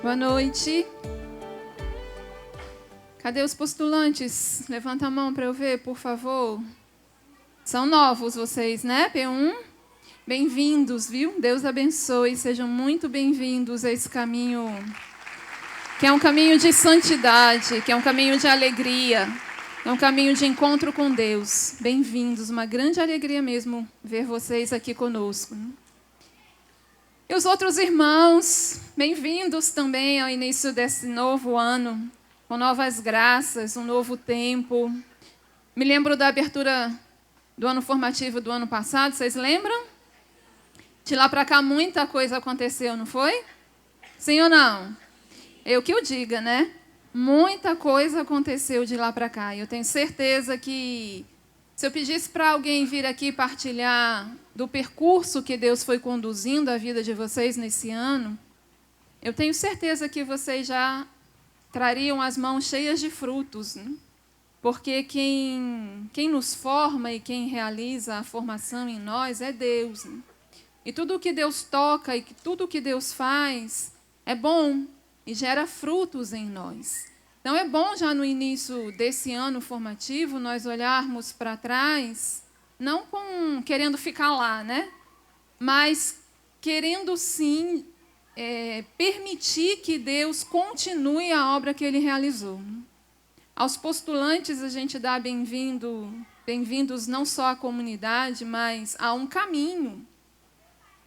Boa noite. Cadê os postulantes? Levanta a mão para eu ver, por favor. São novos vocês, né? P1. Bem-vindos, viu? Deus abençoe. Sejam muito bem-vindos a esse caminho, que é um caminho de santidade, que é um caminho de alegria, é um caminho de encontro com Deus. Bem-vindos. Uma grande alegria mesmo ver vocês aqui conosco. E os outros irmãos, bem-vindos também ao início desse novo ano, com novas graças, um novo tempo. Me lembro da abertura do ano formativo do ano passado, vocês lembram? De lá para cá muita coisa aconteceu, não foi? Sim ou não? Eu que o diga, né? Muita coisa aconteceu de lá para cá. E eu tenho certeza que se eu pedisse para alguém vir aqui partilhar do percurso que Deus foi conduzindo a vida de vocês nesse ano, eu tenho certeza que vocês já trariam as mãos cheias de frutos, né? Porque quem nos forma e quem realiza a formação em nós é Deus, né? E tudo o que Deus toca e tudo o que Deus faz é bom e gera frutos em nós. Então é bom já no início desse ano formativo nós olharmos para trás, não querendo ficar lá, né? Mas querendo sim permitir que Deus continue a obra que Ele realizou. Aos postulantes a gente dá bem-vindos não só à comunidade, mas a um caminho,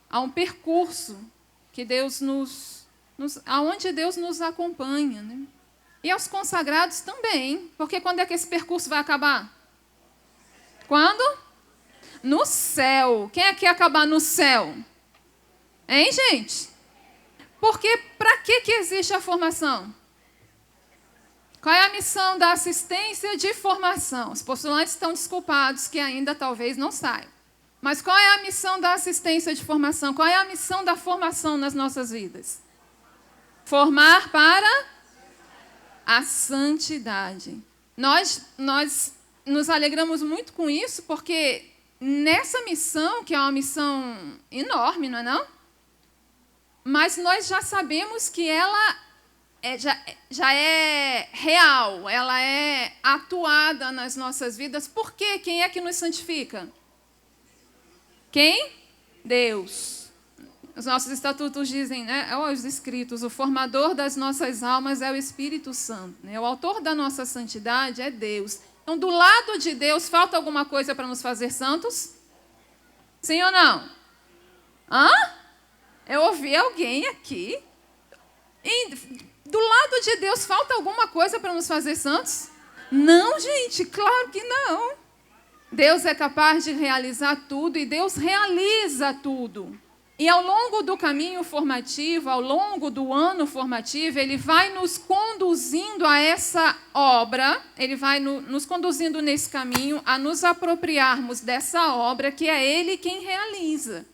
a um percurso que Deus aonde Deus nos acompanha, né? E aos consagrados também, porque quando é que esse percurso vai acabar? Quando? No céu. Quem é que ia acabar no céu? Hein, gente? Porque para que existe a formação? Qual é a missão da assistência de formação? Os postulantes estão desculpados que ainda talvez não saibam. Mas qual é a missão da assistência de formação? Qual é a missão da formação nas nossas vidas? Formar para a santidade. Nós nos alegramos muito com isso, porque nessa missão, que é uma missão enorme, não é não? Mas nós já sabemos que ela já é real, ela é atuada nas nossas vidas. Por quê? Quem é que nos santifica? Quem? Deus. Os nossos estatutos dizem, né, os escritos, o formador das nossas almas é o Espírito Santo, né? O autor da nossa santidade é Deus. Então, do lado de Deus, falta alguma coisa para nos fazer santos? Sim ou não? Hã? Eu ouvi alguém aqui. E do lado de Deus, falta alguma coisa para nos fazer santos? Não, gente, claro que não. Deus é capaz de realizar tudo e Deus realiza tudo. E ao longo do caminho formativo, ao longo do ano formativo, Ele vai nos conduzindo a essa obra, Ele vai nos conduzindo nesse caminho a nos apropriarmos dessa obra que é Ele quem realiza.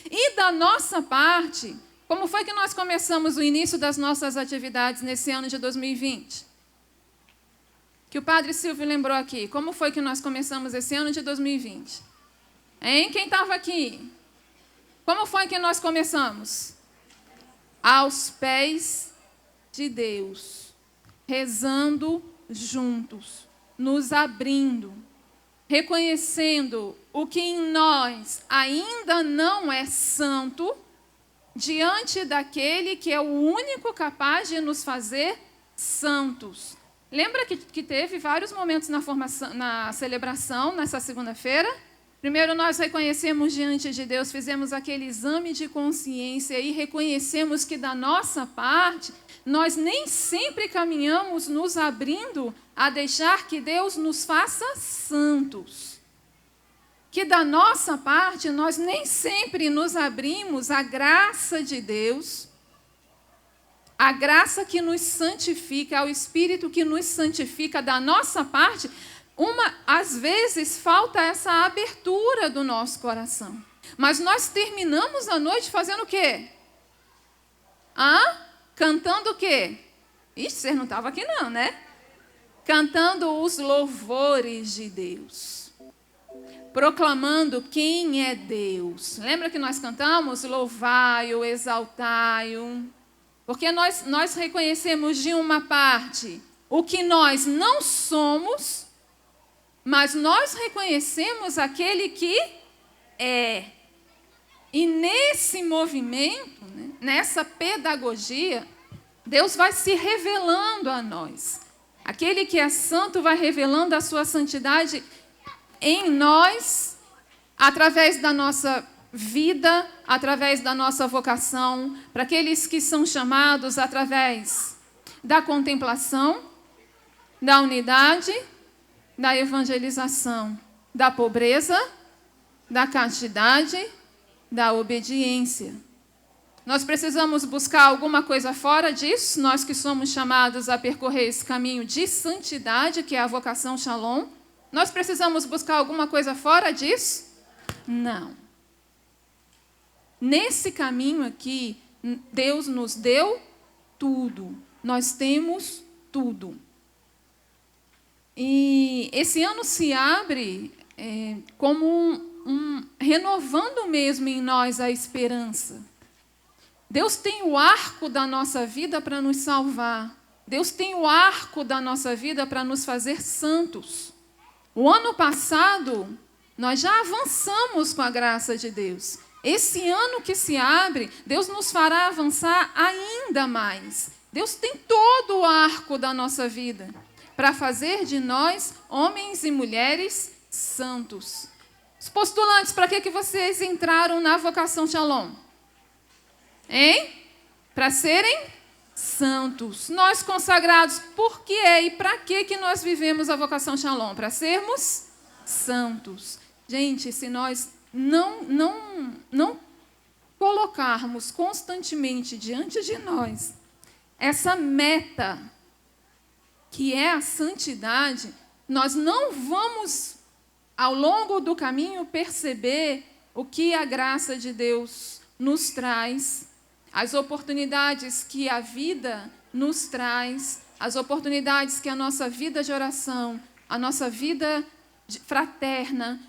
E da nossa parte, como foi que nós começamos o início das nossas atividades nesse ano de 2020? Que o Padre Silvio lembrou aqui. Como foi que nós começamos esse ano de 2020? Hein? Quem estava aqui? Como foi que nós começamos? Aos pés de Deus, rezando juntos, nos abrindo, reconhecendo o que em nós ainda não é santo, diante daquele que é o único capaz de nos fazer santos. Lembra que teve vários momentos na celebração, nessa segunda-feira? Primeiro nós reconhecemos diante de Deus, fizemos aquele exame de consciência e reconhecemos que da nossa parte, nós nem sempre caminhamos nos abrindo a deixar que Deus nos faça santos. Que da nossa parte, nós nem sempre nos abrimos à graça de Deus, a graça que nos santifica, ao Espírito que nos santifica da nossa parte. Às vezes falta essa abertura do nosso coração. Mas nós terminamos a noite fazendo o quê? Cantando o quê? Ixi, vocês não estavam aqui não, né? Cantando os louvores de Deus. Proclamando quem é Deus. Lembra que nós cantamos? Louvai-o, exaltai-o. Porque nós reconhecemos de uma parte o que nós não somos, mas nós reconhecemos aquele que é. E nesse movimento, né, nessa pedagogia, Deus vai se revelando a nós. Aquele que é santo vai revelando a sua santidade em nós, através da nossa vida, através da nossa vocação, para aqueles que são chamados através da contemplação, da unidade, da evangelização, da pobreza, da castidade, da obediência. Nós precisamos buscar alguma coisa fora disso, nós que somos chamados a percorrer esse caminho de santidade, que é a vocação Shalom. Nós precisamos buscar alguma coisa fora disso? Não. Nesse caminho aqui, Deus nos deu tudo. Nós temos tudo. E esse ano se abre como renovando mesmo em nós a esperança. Deus tem o arco da nossa vida para nos salvar. Deus tem o arco da nossa vida para nos fazer santos. O ano passado, nós já avançamos com a graça de Deus. Esse ano que se abre, Deus nos fará avançar ainda mais. Deus tem todo o arco da nossa vida para fazer de nós homens e mulheres santos. Os postulantes, para que vocês entraram na vocação Shalom? Hein? Para serem santos. Nós consagrados, por que e para que nós vivemos a vocação Shalom? Para sermos santos. Gente, se nós não colocarmos constantemente diante de nós essa meta, que é a santidade, nós não vamos, ao longo do caminho, perceber o que a graça de Deus nos traz, as oportunidades que a vida nos traz, as oportunidades que a nossa vida de oração, a nossa vida fraterna,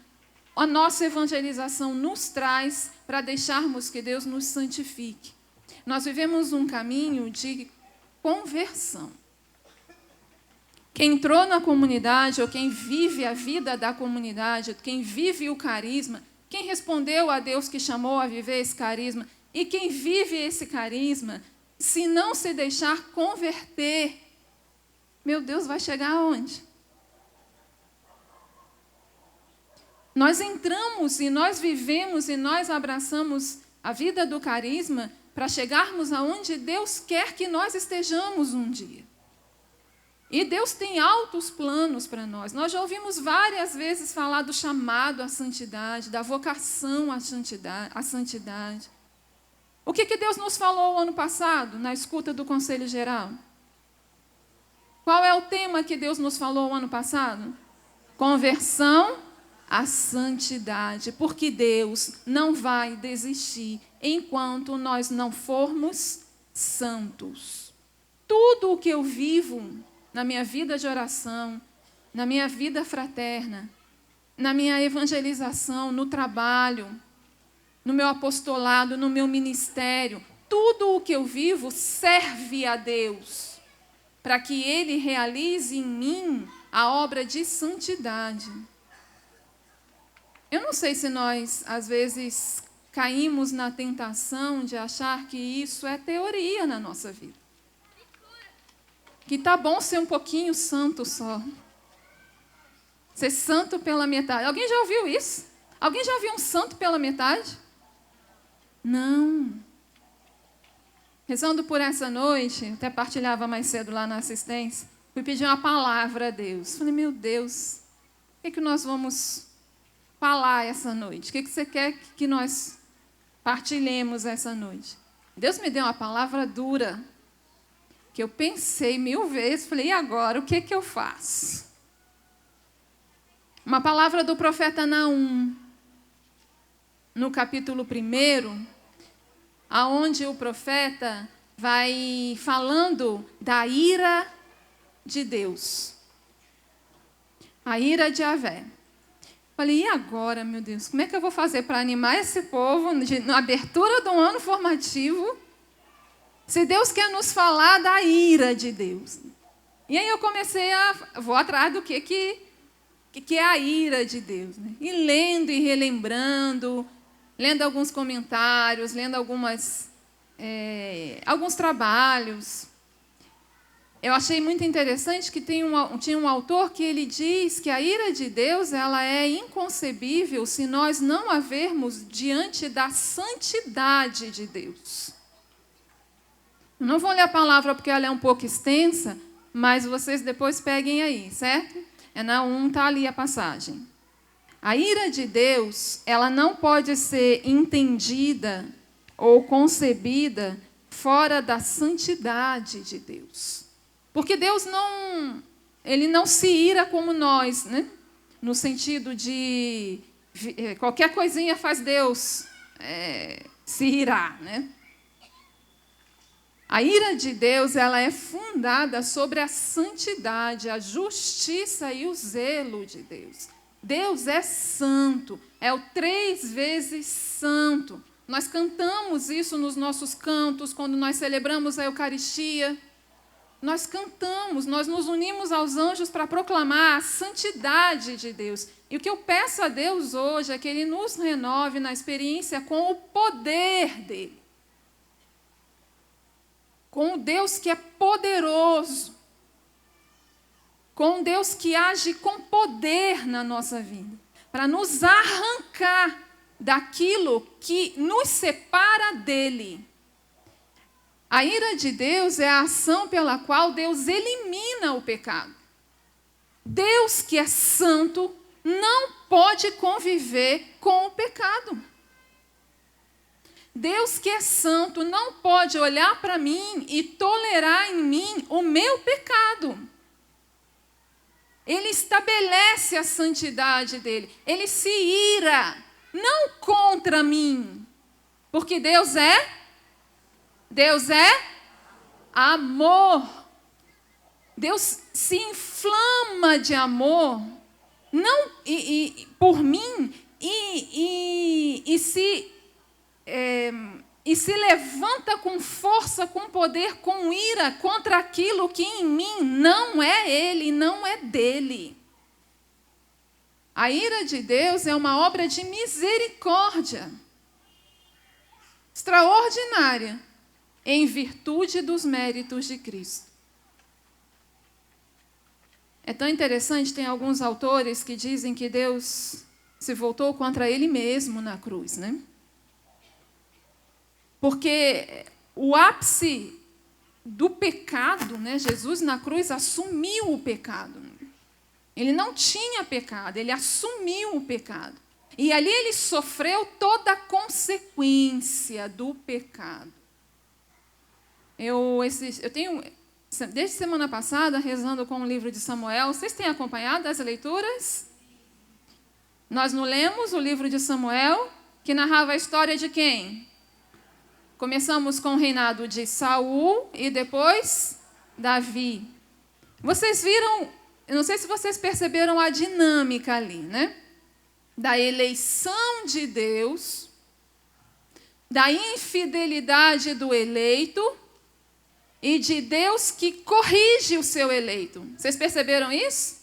a nossa evangelização nos traz para deixarmos que Deus nos santifique. Nós vivemos um caminho de conversão. Quem entrou na comunidade, ou quem vive a vida da comunidade, quem vive o carisma, quem respondeu a Deus que chamou a viver esse carisma, e quem vive esse carisma, se não se deixar converter, meu Deus, vai chegar aonde? Nós entramos e nós vivemos e nós abraçamos a vida do carisma para chegarmos aonde Deus quer que nós estejamos um dia. E Deus tem altos planos para nós. Nós já ouvimos várias vezes falar do chamado à santidade, da vocação à santidade. O que Deus nos falou ano passado, na escuta do Conselho Geral? Qual é o tema que Deus nos falou ano passado? Conversão à santidade. Porque Deus não vai desistir enquanto nós não formos santos. Tudo o que eu vivo na minha vida de oração, na minha vida fraterna, na minha evangelização, no trabalho, no meu apostolado, no meu ministério, tudo o que eu vivo serve a Deus, para que Ele realize em mim a obra de santidade. Eu não sei se nós, às vezes, caímos na tentação de achar que isso é teoria na nossa vida. Que tá bom ser um pouquinho santo só. Ser santo pela metade. Alguém já ouviu isso? Alguém já viu um santo pela metade? Não. Rezando por essa noite, até partilhava mais cedo lá na assistência, fui pedir uma palavra a Deus. Falei, meu Deus, o que nós vamos falar essa noite? O que você quer que nós partilhemos essa noite? Deus me deu uma palavra dura, que eu pensei 1000 vezes, falei, e agora, o que eu faço? Uma palavra do profeta Naum, no capítulo 1, aonde o profeta vai falando da ira de Deus. A ira de Yahvé. Falei, e agora, meu Deus, como é que eu vou fazer para animar esse povo na abertura de um ano formativo? Se Deus quer nos falar da ira de Deus. E aí eu comecei vou atrás do que é a ira de Deus, né? E lendo e relembrando, lendo alguns comentários, lendo alguns trabalhos. Eu achei muito interessante que tinha um autor que ele diz que a ira de Deus ela é inconcebível se nós não a vermos diante da santidade de Deus. Eu não vou ler a palavra porque ela é um pouco extensa, mas vocês depois peguem aí, certo? Na 1 está ali a passagem. A ira de Deus ela não pode ser entendida ou concebida fora da santidade de Deus. Porque Deus ele não se ira como nós, né? No sentido de qualquer coisinha faz Deus se irar, né? A ira de Deus ela é fundada sobre a santidade, a justiça e o zelo de Deus. Deus é santo, é o 3 vezes santo. Nós cantamos isso nos nossos cantos, quando nós celebramos a Eucaristia. Nós cantamos, nós nos unimos aos anjos para proclamar a santidade de Deus. E o que eu peço a Deus hoje é que Ele nos renove na experiência com o poder dEle. Com o Deus que é poderoso. Com um Deus que age com poder na nossa vida. Para nos arrancar daquilo que nos separa dEle. A ira de Deus é a ação pela qual Deus elimina o pecado. Deus, que é santo, não pode conviver com o pecado. Deus, que é santo, não pode olhar para mim e tolerar em mim o meu pecado. Ele estabelece a santidade dele. Ele se ira, não contra mim, porque Deus é amor. Deus se inflama de amor não por mim e se levanta com força, com poder, com ira contra aquilo que em mim não é Ele, não é dele. A ira de Deus é uma obra de misericórdia extraordinária, em virtude dos méritos de Cristo. É tão interessante, tem alguns autores que dizem que Deus se voltou contra Ele mesmo na cruz, né? Porque o ápice do pecado, né? Jesus na cruz assumiu o pecado. Ele não tinha pecado, Ele assumiu o pecado. E ali Ele sofreu toda a consequência do pecado. Eu tenho, desde semana passada, rezando com o livro de Samuel. Vocês têm acompanhado as leituras? Nós não lemos o livro de Samuel, que narrava a história de quem? Começamos com o reinado de Saul e depois Davi. Vocês viram, eu não sei se vocês perceberam a dinâmica ali, né? Da eleição de Deus, da infidelidade do eleito, e de Deus que corrige o seu eleito. Vocês perceberam isso?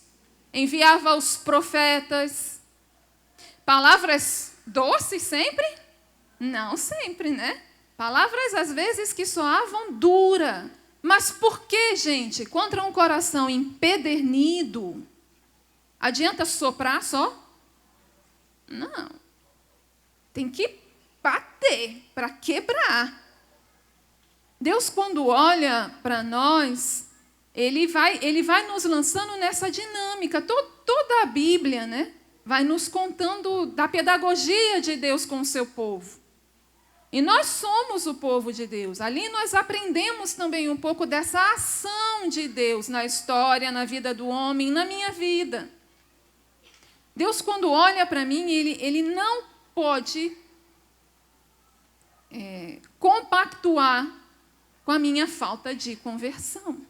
Enviava os profetas. Palavras doces sempre? Não sempre, né? Palavras às vezes que soavam dura. Mas por que, gente? Contra um coração empedernido, adianta soprar só? Não. Tem que bater para quebrar. Deus, quando olha para nós, Ele vai nos lançando nessa dinâmica. Toda a Bíblia, né, vai nos contando da pedagogia de Deus com o seu povo. E nós somos o povo de Deus. Ali nós aprendemos também um pouco dessa ação de Deus na história, na vida do homem, na minha vida. Deus, quando olha para mim, Ele não pode compactuar com a minha falta de conversão.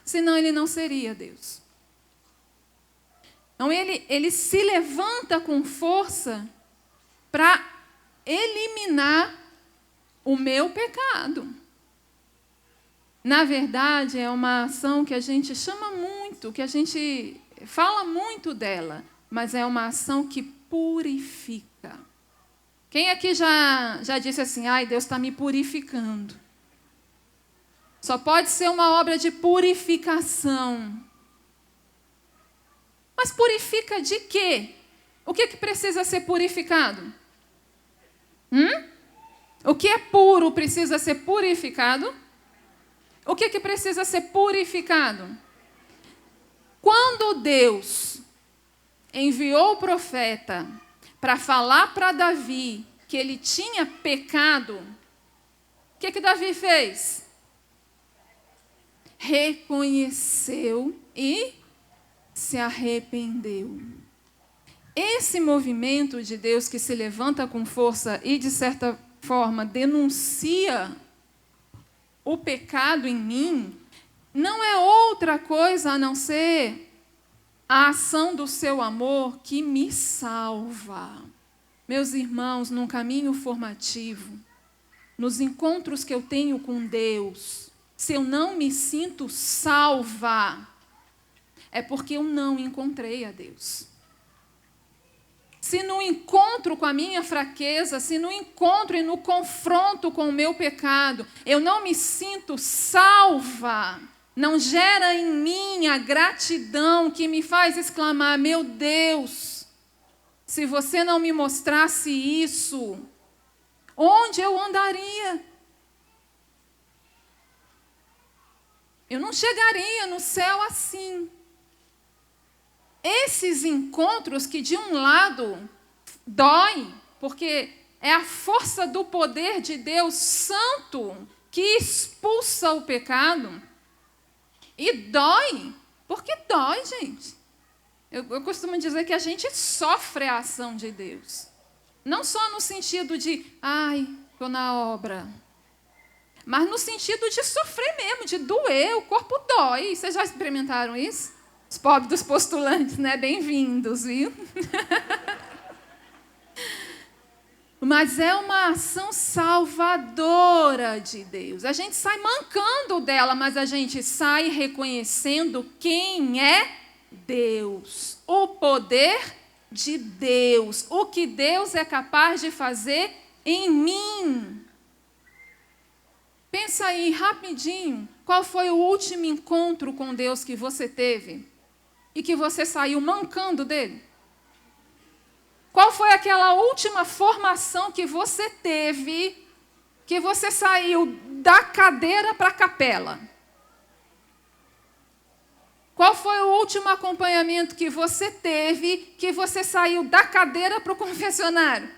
Senão Ele não seria Deus. Então Ele se levanta com força para eliminar o meu pecado. Na verdade, é uma ação que a gente chama muito, que a gente fala muito dela, mas é uma ação que purifica. Quem aqui já disse assim, ai, Deus está me purificando? Só pode ser uma obra de purificação. Mas purifica de quê? O que precisa ser purificado? O que é puro precisa ser purificado? O que precisa ser purificado? Quando Deus enviou o profeta para falar para Davi que ele tinha pecado, o que Davi fez? Reconheceu e se arrependeu. Esse movimento de Deus que se levanta com força e, de certa forma, denuncia o pecado em mim, não é outra coisa a não ser a ação do seu amor que me salva. Meus irmãos, num caminho formativo, nos encontros que eu tenho com Deus, se eu não me sinto salva, é porque eu não encontrei a Deus. Se no encontro com a minha fraqueza, se no encontro e no confronto com o meu pecado, eu não me sinto salva, não gera em mim a gratidão que me faz exclamar, meu Deus, se você não me mostrasse isso, onde eu andaria? Eu não chegaria no céu assim. Esses encontros que de um lado dói, porque é a força do poder de Deus Santo que expulsa o pecado, e dói, porque dói, gente. Eu costumo dizer que a gente sofre a ação de Deus. Não só no sentido de, ai, estou na obra, mas no sentido de sofrer mesmo, de doer, o corpo dói. Vocês já experimentaram isso? Os pobres dos postulantes, né? Bem-vindos, viu? Mas é uma ação salvadora de Deus. A gente sai mancando dela, mas a gente sai reconhecendo quem é Deus. O poder de Deus. O que Deus é capaz de fazer em mim. Pensa aí, rapidinho, qual foi o último encontro com Deus que você teve? E que você saiu mancando dele? Qual foi aquela última formação que você teve, que você saiu da cadeira para a capela? Qual foi o último acompanhamento que você teve, que você saiu da cadeira para o confessionário?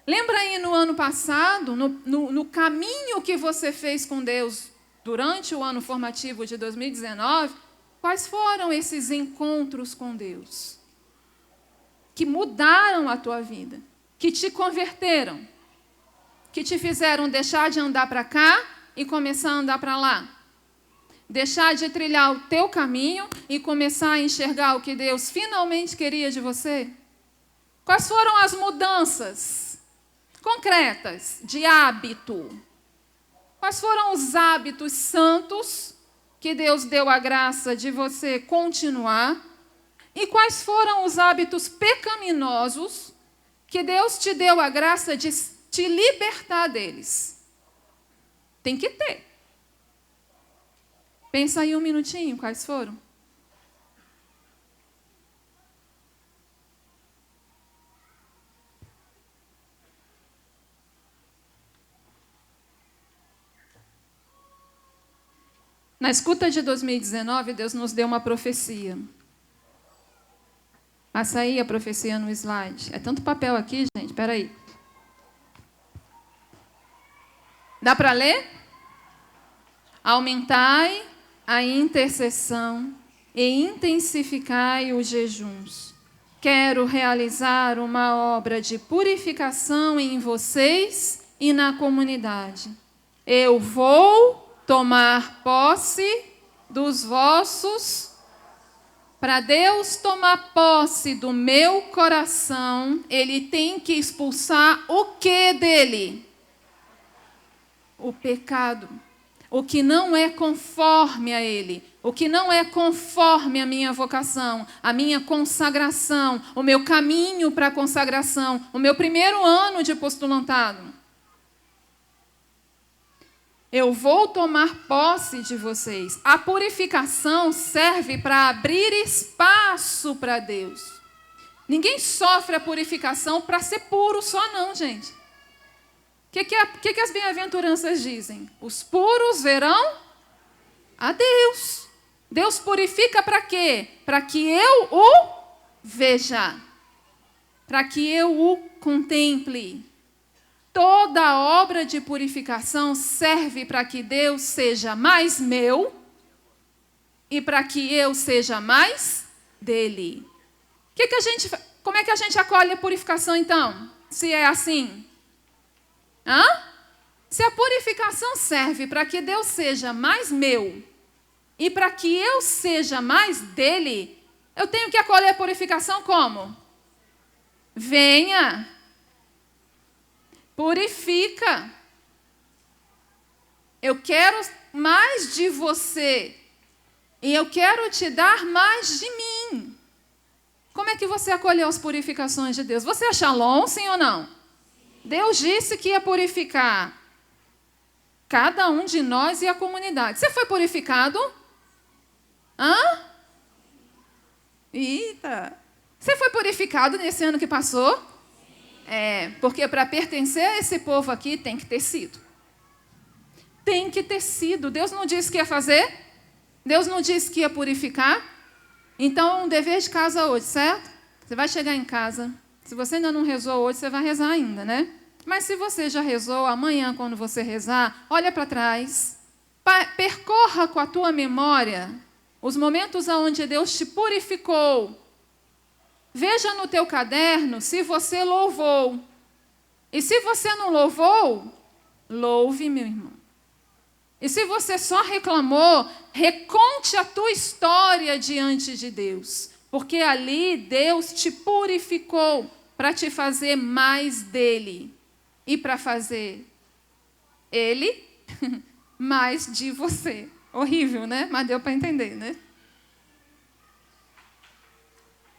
Lembra aí no ano passado, no caminho que você fez com Deus durante o ano formativo de 2019, quais foram esses encontros com Deus? Que mudaram a tua vida, que te converteram, que te fizeram deixar de andar para cá e começar a andar para lá. Deixar de trilhar o teu caminho e começar a enxergar o que Deus finalmente queria de você. Quais foram as mudanças concretas de hábito? Quais foram os hábitos santos que Deus deu a graça de você continuar? E quais foram os hábitos pecaminosos que Deus te deu a graça de te libertar deles? Tem que ter. Pensa aí um minutinho, quais foram? Na escuta de 2019, Deus nos deu uma profecia. Passa aí a profecia no slide. É tanto papel aqui, gente. Espera aí. Dá para ler? Aumentai a intercessão e intensificai os jejuns. Quero realizar uma obra de purificação em vocês e na comunidade. Eu vou tomar posse dos vossos. Para Deus tomar posse do meu coração, Ele tem que expulsar o que dele? O pecado. o que não é conforme a Ele, o que não é conforme a minha vocação, a minha consagração, o meu caminho para a consagração, o meu primeiro ano de postulantado. Eu vou tomar posse de vocês. A purificação serve para abrir espaço para Deus. Ninguém sofre a purificação para ser puro só não, gente. O que as bem-aventuranças dizem? Os puros verão a Deus. Deus purifica para quê? Para que eu o veja. Para que eu o contemple. Toda obra de purificação serve para que Deus seja mais meu e para que eu seja mais dele. Como é que a gente acolhe a purificação, então? Se é assim? Se a purificação serve para que Deus seja mais meu e para que eu seja mais dele, eu tenho que acolher a purificação como? Venha. Purifica. Eu quero mais de você e eu quero te dar mais de mim. Como é que você acolheu as purificações de Deus? Você é Shalom, sim ou não? Deus disse que ia purificar cada um de nós e a comunidade. Você foi purificado? Eita! Você foi purificado nesse ano que passou? Porque para pertencer a esse povo aqui tem que ter sido. Tem que ter sido. Deus não disse que ia fazer? Deus não disse que ia purificar? Então, um dever de casa hoje, certo? Você vai chegar em casa. Se você ainda não rezou hoje, você vai rezar ainda, né? Mas se você já rezou, amanhã, quando você rezar, olha para trás. Percorra com a tua memória os momentos onde Deus te purificou. Veja no teu caderno se você louvou. E se você não louvou, louve, meu irmão. E se você só reclamou, reconte a tua história diante de Deus. Porque ali Deus te purificou para te fazer mais dele. E para fazer ele mais de você. Horrível, né? Mas deu para entender, né?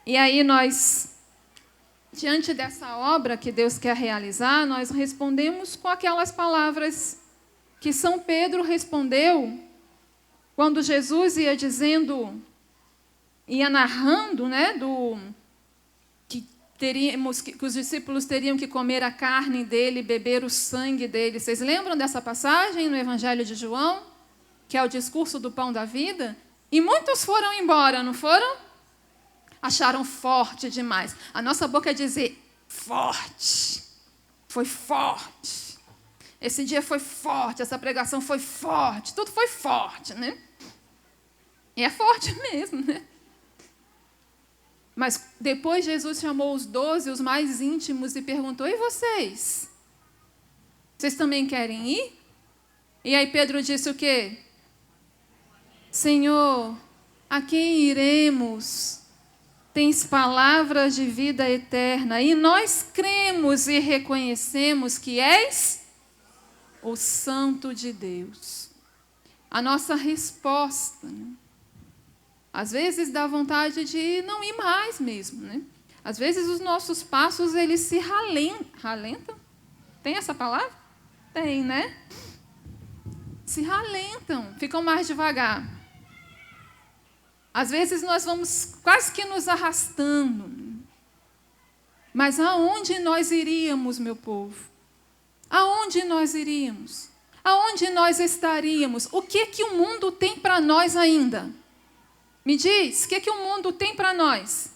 E aí nós, diante dessa obra que Deus quer realizar, nós respondemos com aquelas palavras que São Pedro respondeu quando Jesus ia dizendo, ia narrando, né, que os discípulos teriam que comer a carne dele, beber o sangue dele. Vocês lembram dessa passagem no Evangelho de João, que é o discurso do pão da vida? E muitos foram embora, não foram? Acharam forte demais. A nossa boca é dizer forte. Foi forte. Esse dia foi forte, essa pregação foi forte, tudo foi forte, né? E é forte mesmo, né? Mas depois Jesus chamou os 12, os mais íntimos, e perguntou, e vocês? Vocês também querem ir? E aí Pedro disse o quê? Senhor, a quem iremos? Tens palavras de vida eterna, e nós cremos e reconhecemos que és o Santo de Deus. A nossa resposta, né? Às vezes dá vontade de não ir mais mesmo, né? Às vezes os nossos passos, eles se ralentam. Tem essa palavra? Tem, né? Se ralentam, ficam mais devagar. Às vezes nós vamos quase que nos arrastando. Mas aonde nós iríamos, meu povo? Aonde nós iríamos? Aonde nós estaríamos? O que o mundo tem para nós ainda? Me diz, o que o mundo tem para nós?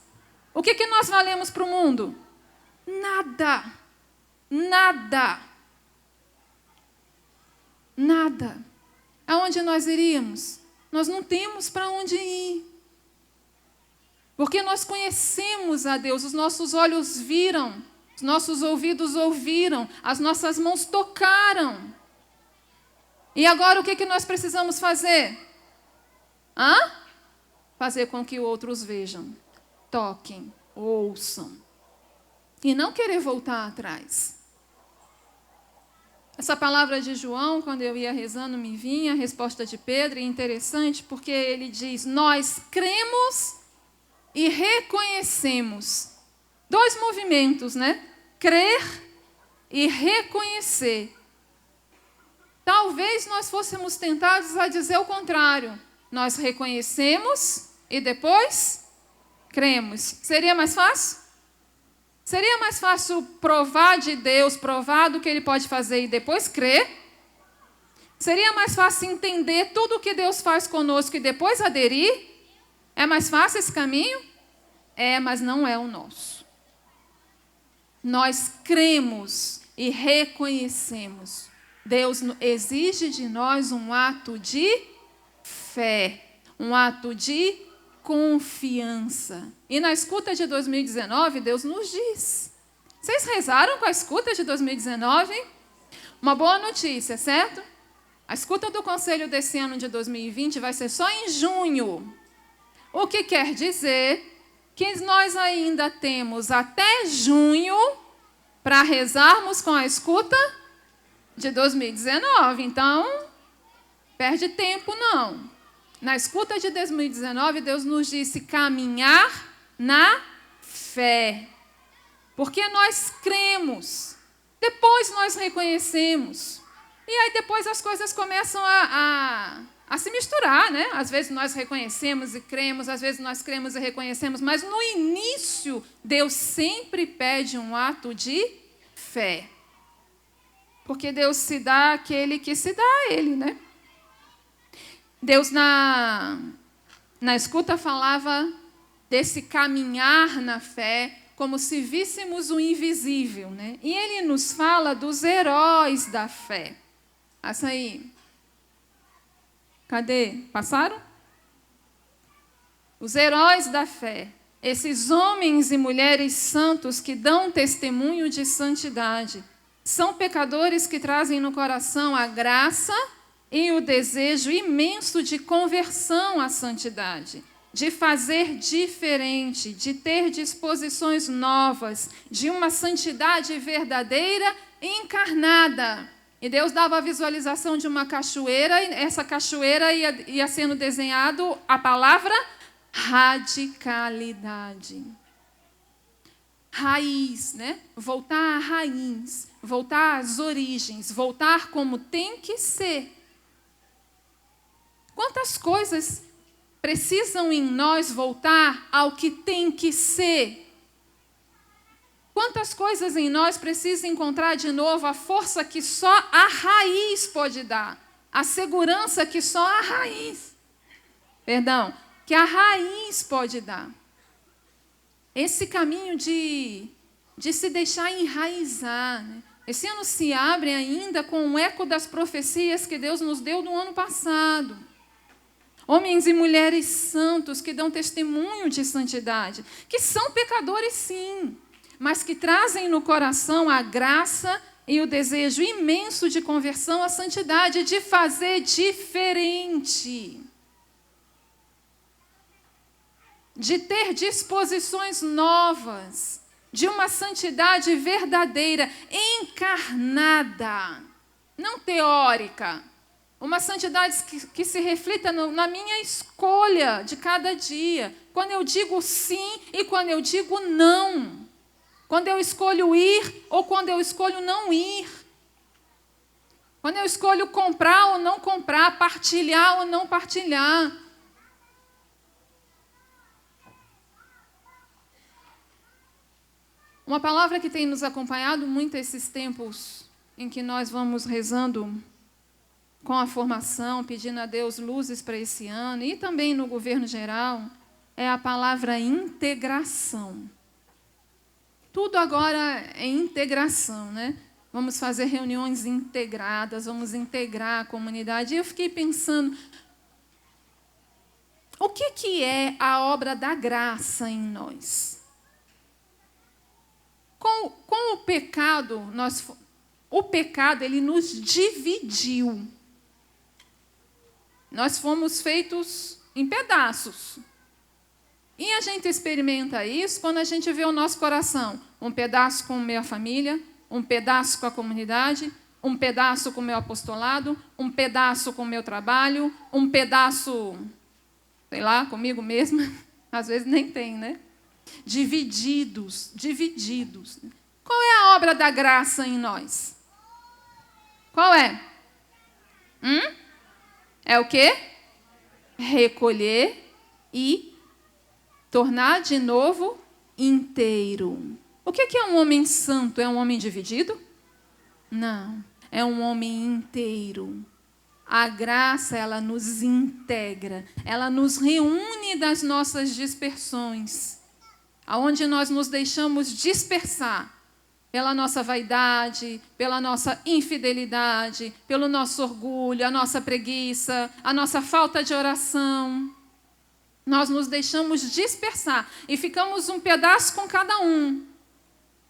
O que nós valemos para o mundo? Nada. Nada. Nada. Aonde nós iríamos? Nós não temos para onde ir. Porque nós conhecemos a Deus, os nossos olhos viram, os nossos ouvidos ouviram, as nossas mãos tocaram. E agora o que nós precisamos fazer? Fazer com que outros vejam, toquem, ouçam. E não querer voltar atrás. Essa palavra de João, quando eu ia rezando, me vinha a resposta de Pedro, e é interessante porque ele diz: nós cremos e reconhecemos. 2 movimentos, né? Crer e reconhecer. Talvez nós fôssemos tentados a dizer o contrário. Nós reconhecemos e depois cremos. Seria mais fácil? Seria mais fácil provar de Deus, provar do que Ele pode fazer e depois crer? Seria mais fácil entender tudo o que Deus faz conosco e depois aderir? É mais fácil esse caminho? É, mas não é o nosso. Nós cremos e reconhecemos. Deus exige de nós um ato de fé, um ato de confiança. E na escuta de 2019, Deus nos diz. Vocês rezaram com a escuta de 2019? Uma boa notícia, certo? A escuta do conselho desse ano de 2020 vai ser só em junho. O que quer dizer que nós ainda temos até junho para rezarmos com a escuta de 2019. Então, perde tempo não. Na escuta de 2019, Deus nos disse caminhar na fé. Porque nós cremos. Depois nós reconhecemos. E aí depois as coisas começam a se misturar, né? Às vezes nós reconhecemos e cremos, às vezes nós cremos e reconhecemos, mas no início, Deus sempre pede um ato de fé. Porque Deus se dá àquele que se dá a Ele, né? Deus na escuta falava desse caminhar na fé, como se víssemos o invisível, né? E Ele nos fala dos heróis da fé. Passa aí. Cadê? Passaram? Os heróis da fé. Esses homens e mulheres santos que dão testemunho de santidade. São pecadores que trazem no coração a graça e o desejo imenso de conversão à santidade, de fazer diferente, de ter disposições novas, de uma santidade verdadeira e encarnada. E Deus dava a visualização de uma cachoeira, e essa cachoeira ia sendo desenhado a palavra radicalidade. Raiz, né? Voltar à raiz, voltar às origens, voltar como tem que ser. Quantas coisas precisam em nós voltar ao que tem que ser? Quantas coisas em nós precisam encontrar de novo a força que só a raiz pode dar? A segurança que só a raiz, que a raiz pode dar. Esse caminho de se deixar enraizar, né? Esse ano se abre ainda com o eco das profecias que Deus nos deu no ano passado. Homens e mulheres santos que dão testemunho de santidade, que são pecadores sim, mas que trazem no coração a graça e o desejo imenso de conversão à santidade, de fazer diferente, de ter disposições novas, de uma santidade verdadeira, encarnada, não teórica. Uma santidade que se reflita na minha escolha de cada dia. Quando eu digo sim e quando eu digo não. Quando eu escolho ir ou quando eu escolho não ir. Quando eu escolho comprar ou não comprar, partilhar ou não partilhar. Uma palavra que tem nos acompanhado muito esses tempos em que nós vamos rezando com a formação, pedindo a Deus luzes para esse ano, e também no governo geral, é a palavra integração. Tudo agora é integração, né? Vamos fazer reuniões integradas, vamos integrar a comunidade. E eu fiquei pensando, o que é a obra da graça em nós? Com o pecado, o pecado ele nos dividiu. Nós fomos feitos em pedaços. E a gente experimenta isso quando a gente vê o nosso coração. Um pedaço com a minha família, um pedaço com a comunidade, Um pedaço com o meu apostolado, um pedaço com o meu trabalho, um pedaço, sei lá, comigo mesma. Às vezes nem tem, né? Divididos. Qual é a obra da graça em nós? Qual é? É o quê? Recolher e tornar de novo inteiro. O que é um homem santo? É um homem dividido? Não, é um homem inteiro. A graça, ela nos integra, ela nos reúne das nossas dispersões, aonde nós nos deixamos dispersar pela nossa vaidade, pela nossa infidelidade, pelo nosso orgulho, a nossa preguiça, a nossa falta de oração. Nós nos deixamos dispersar e ficamos um pedaço com cada um.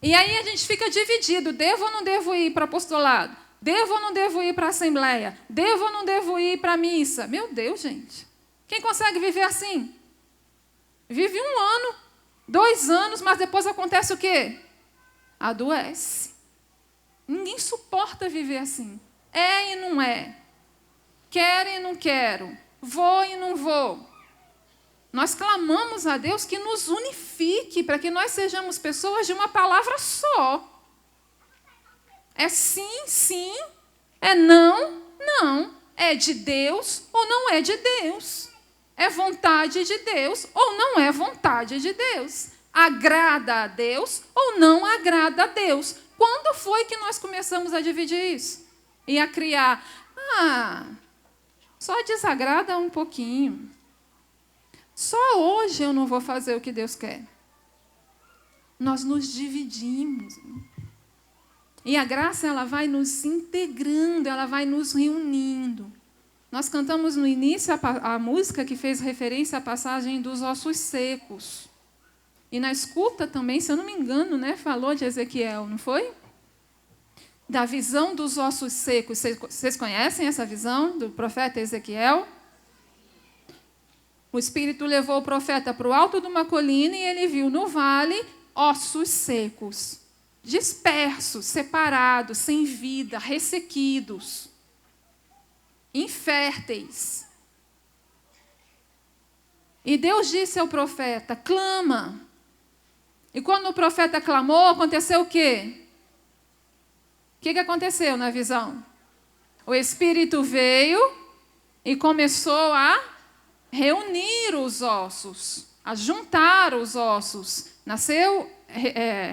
E aí a gente fica dividido, devo ou não devo ir para o apostolado? Devo ou não devo ir para a assembleia? Devo ou não devo ir para a missa? Meu Deus, gente. Quem consegue viver assim? Vive 1 ano, 2 anos, mas depois acontece o quê? Adoece. Ninguém suporta viver assim. É e não é. Quero e não quero. Vou e não vou. Nós clamamos a Deus que nos unifique, para que nós sejamos pessoas de uma palavra só. É sim, sim. É não, não. É de Deus ou não é de Deus. É vontade de Deus ou não é vontade de Deus. Agrada a Deus ou não agrada a Deus. Quando foi que nós começamos a dividir isso? E a criar, só desagrada um pouquinho. Só hoje eu não vou fazer o que Deus quer. Nós nos dividimos. E a graça, ela vai nos integrando, ela vai nos reunindo. Nós cantamos no início a música que fez referência à passagem dos ossos secos. E na escuta também, se eu não me engano, né, falou de Ezequiel, não foi? Da visão dos ossos secos. Vocês conhecem essa visão do profeta Ezequiel? O Espírito levou o profeta para o alto de uma colina e ele viu no vale ossos secos, dispersos, separados, sem vida, ressequidos, inférteis. E Deus disse ao profeta, clama. E quando o profeta clamou, aconteceu o quê? O que aconteceu na visão? O Espírito veio e começou a reunir os ossos, a juntar os ossos. Nasceu,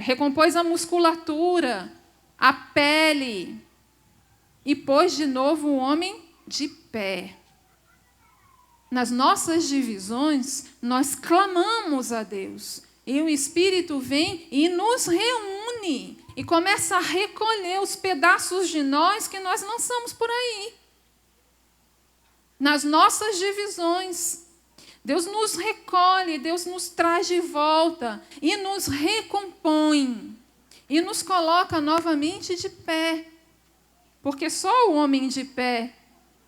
recompôs a musculatura, a pele, e pôs de novo o homem de pé. Nas nossas divisões, nós clamamos a Deus, e o Espírito vem e nos reúne, e começa a recolher os pedaços de nós que nós lançamos por aí. Nas nossas divisões, Deus nos recolhe, Deus nos traz de volta e nos recompõe e nos coloca novamente de pé, porque só o homem de pé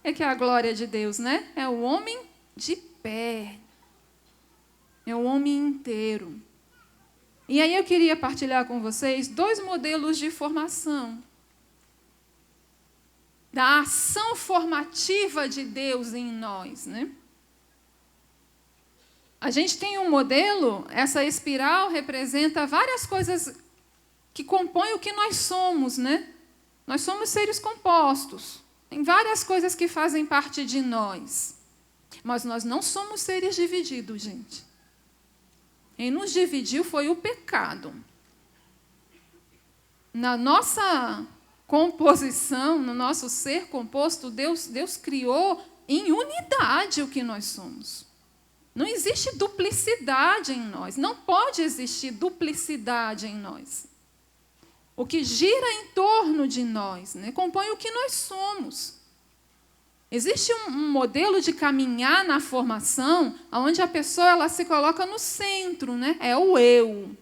é que é a glória de Deus, né? É o homem de pé, é o homem inteiro. E aí eu queria partilhar com vocês 2 modelos de formação. Da ação formativa de Deus em nós, né? A gente tem um modelo, essa espiral representa várias coisas que compõem o que nós somos, né? Nós somos seres compostos. Tem várias coisas que fazem parte de nós. Mas nós não somos seres divididos, gente. Quem nos dividiu foi o pecado. Na nossa composição, no nosso ser composto, Deus criou em unidade o que nós somos. Não existe duplicidade em nós. Não pode existir duplicidade em nós. O que gira em torno de nós, né, compõe o que nós somos. Existe um modelo de caminhar na formação onde a pessoa ela se coloca no centro, né? É o eu.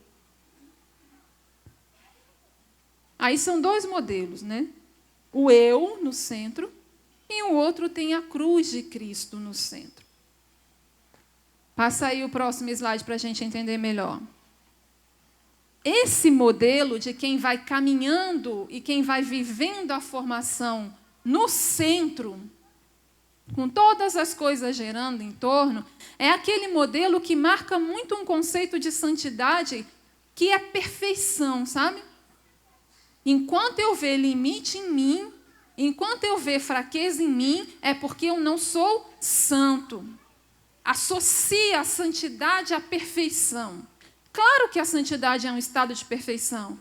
Aí são 2 modelos, né? O eu no centro e o outro tem a cruz de Cristo no centro. Passa aí o próximo slide para a gente entender melhor. esse modelo de quem vai caminhando e quem vai vivendo a formação no centro, com todas as coisas gerando em torno, é aquele modelo que marca muito um conceito de santidade que é perfeição, sabe? Enquanto eu ver limite em mim, enquanto eu ver fraqueza em mim, é porque eu não sou santo. Associa a santidade à perfeição. Claro que a santidade é um estado de perfeição.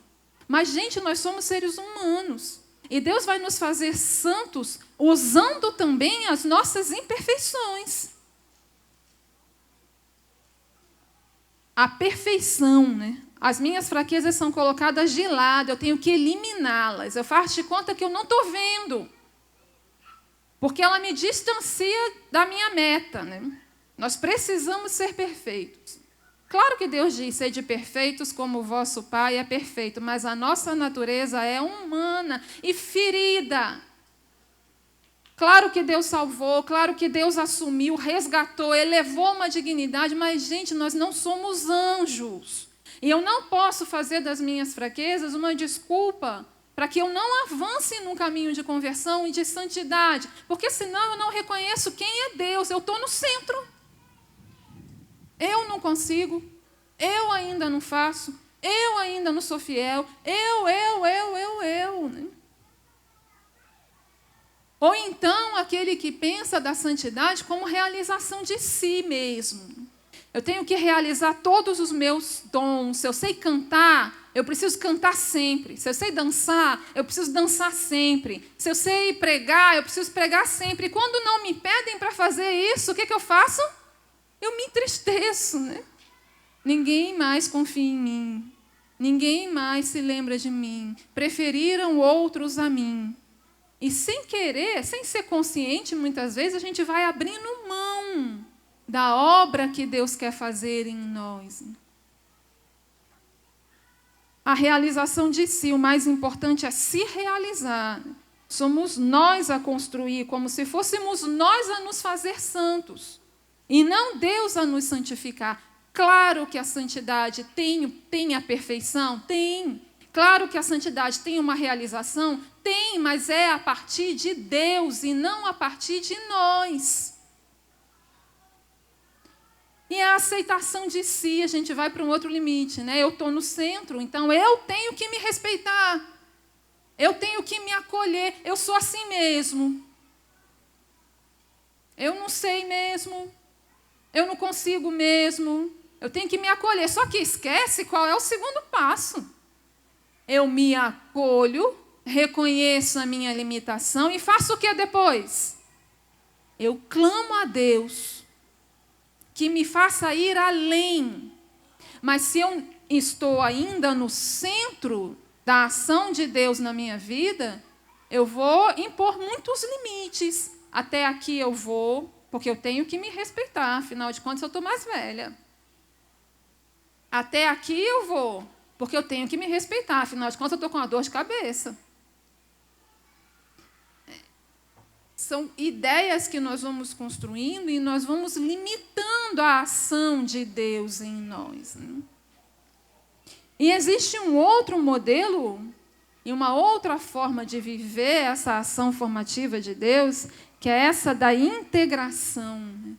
Mas, gente, nós somos seres humanos. E Deus vai nos fazer santos usando também as nossas imperfeições. A perfeição, né? As minhas fraquezas são colocadas de lado, eu tenho que eliminá-las. Eu faço de conta que eu não estou vendo. Porque ela me distancia da minha meta, né? Nós precisamos ser perfeitos. Claro que Deus diz, sede perfeitos como o vosso Pai é perfeito, mas a nossa natureza é humana e ferida. Claro que Deus salvou, claro que Deus assumiu, resgatou, elevou uma dignidade, mas, gente, nós não somos anjos. E eu não posso fazer das minhas fraquezas uma desculpa para que eu não avance num caminho de conversão e de santidade, porque senão eu não reconheço quem é Deus, eu estou no centro. Eu não consigo, eu ainda não faço, eu ainda não sou fiel, eu. Né? Ou então aquele que pensa da santidade como realização de si mesmo. Eu tenho que realizar todos os meus dons. Se eu sei cantar, eu preciso cantar sempre. Se eu sei dançar, eu preciso dançar sempre. Se eu sei pregar, eu preciso pregar sempre. E quando não me pedem para fazer isso, o que eu faço? Eu me entristeço, né? Ninguém mais confia em mim. Ninguém mais se lembra de mim. Preferiram outros a mim. E sem querer, sem ser consciente, muitas vezes, a gente vai abrindo mão da obra que Deus quer fazer em nós. A realização de si, o mais importante é se realizar. Somos nós a construir, como se fôssemos nós a nos fazer santos. E não Deus a nos santificar. Claro que a santidade tem a perfeição? Tem. Claro que a santidade tem uma realização? Tem, mas é a partir de Deus e não a partir de nós. E a aceitação de si, a gente vai para um outro limite, né? Eu estou no centro, então eu tenho que me respeitar. Eu tenho que me acolher. Eu sou assim mesmo. Eu não sei mesmo. Eu não consigo mesmo. Eu tenho que me acolher. Só que esquece qual é o segundo passo. Eu me acolho, reconheço a minha limitação e faço o que depois? Eu clamo a Deus que me faça ir além. Mas se eu estou ainda no centro da ação de Deus na minha vida, eu vou impor muitos limites. Até aqui eu vou, porque eu tenho que me respeitar, afinal de contas eu estou mais velha. Até aqui eu vou, porque eu tenho que me respeitar, afinal de contas eu estou com uma dor de cabeça. São ideias que nós vamos construindo e nós vamos limitando a ação de Deus em nós. Né? E existe um outro modelo e uma outra forma de viver essa ação formativa de Deus, que é essa da integração, né?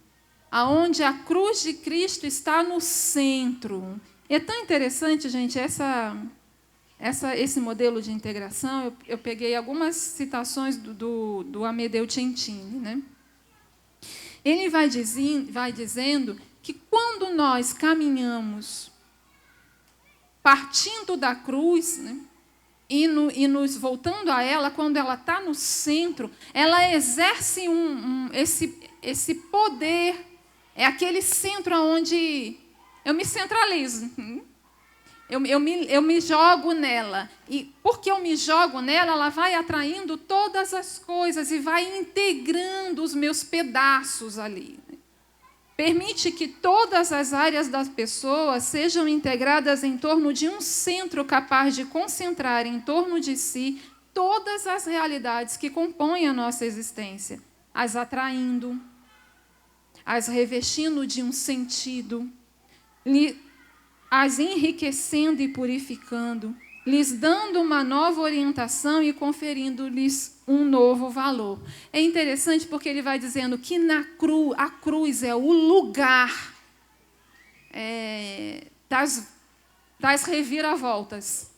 Aonde a cruz de Cristo está no centro. E é tão interessante, gente, esse modelo de integração. Eu peguei algumas citações do Amedeo Centini, né? Ele vai dizendo que quando nós caminhamos partindo da cruz, né, e nos voltando a ela, quando ela está no centro, ela exerce esse poder. É aquele centro onde eu me centralizo. Eu me jogo nela. E porque eu me jogo nela, ela vai atraindo todas as coisas e vai integrando os meus pedaços ali. Permite que todas as áreas das pessoas sejam integradas em torno de um centro capaz de concentrar em torno de si todas as realidades que compõem a nossa existência, as atraindo, as revestindo de um sentido, as enriquecendo e purificando, lhes dando uma nova orientação e conferindo-lhes um novo valor. É interessante porque ele vai dizendo que a cruz é o lugar das reviravoltas.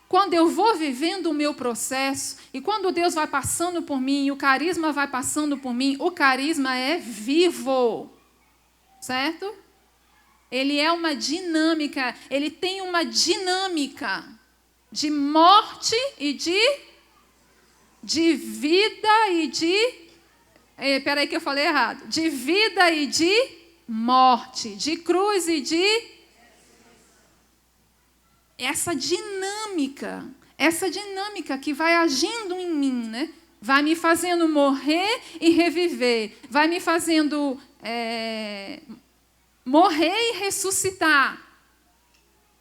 Quando eu vou vivendo o meu processo, e quando Deus vai passando por mim, e o carisma vai passando por mim, o carisma é vivo, certo? Ele é uma dinâmica, ele tem uma dinâmica de morte e de vida e de... Espera aí que eu falei errado. De vida e de morte, de cruz e de... Essa dinâmica que vai agindo em mim, né? Vai me fazendo morrer e reviver, vai me fazendo morrer e ressuscitar.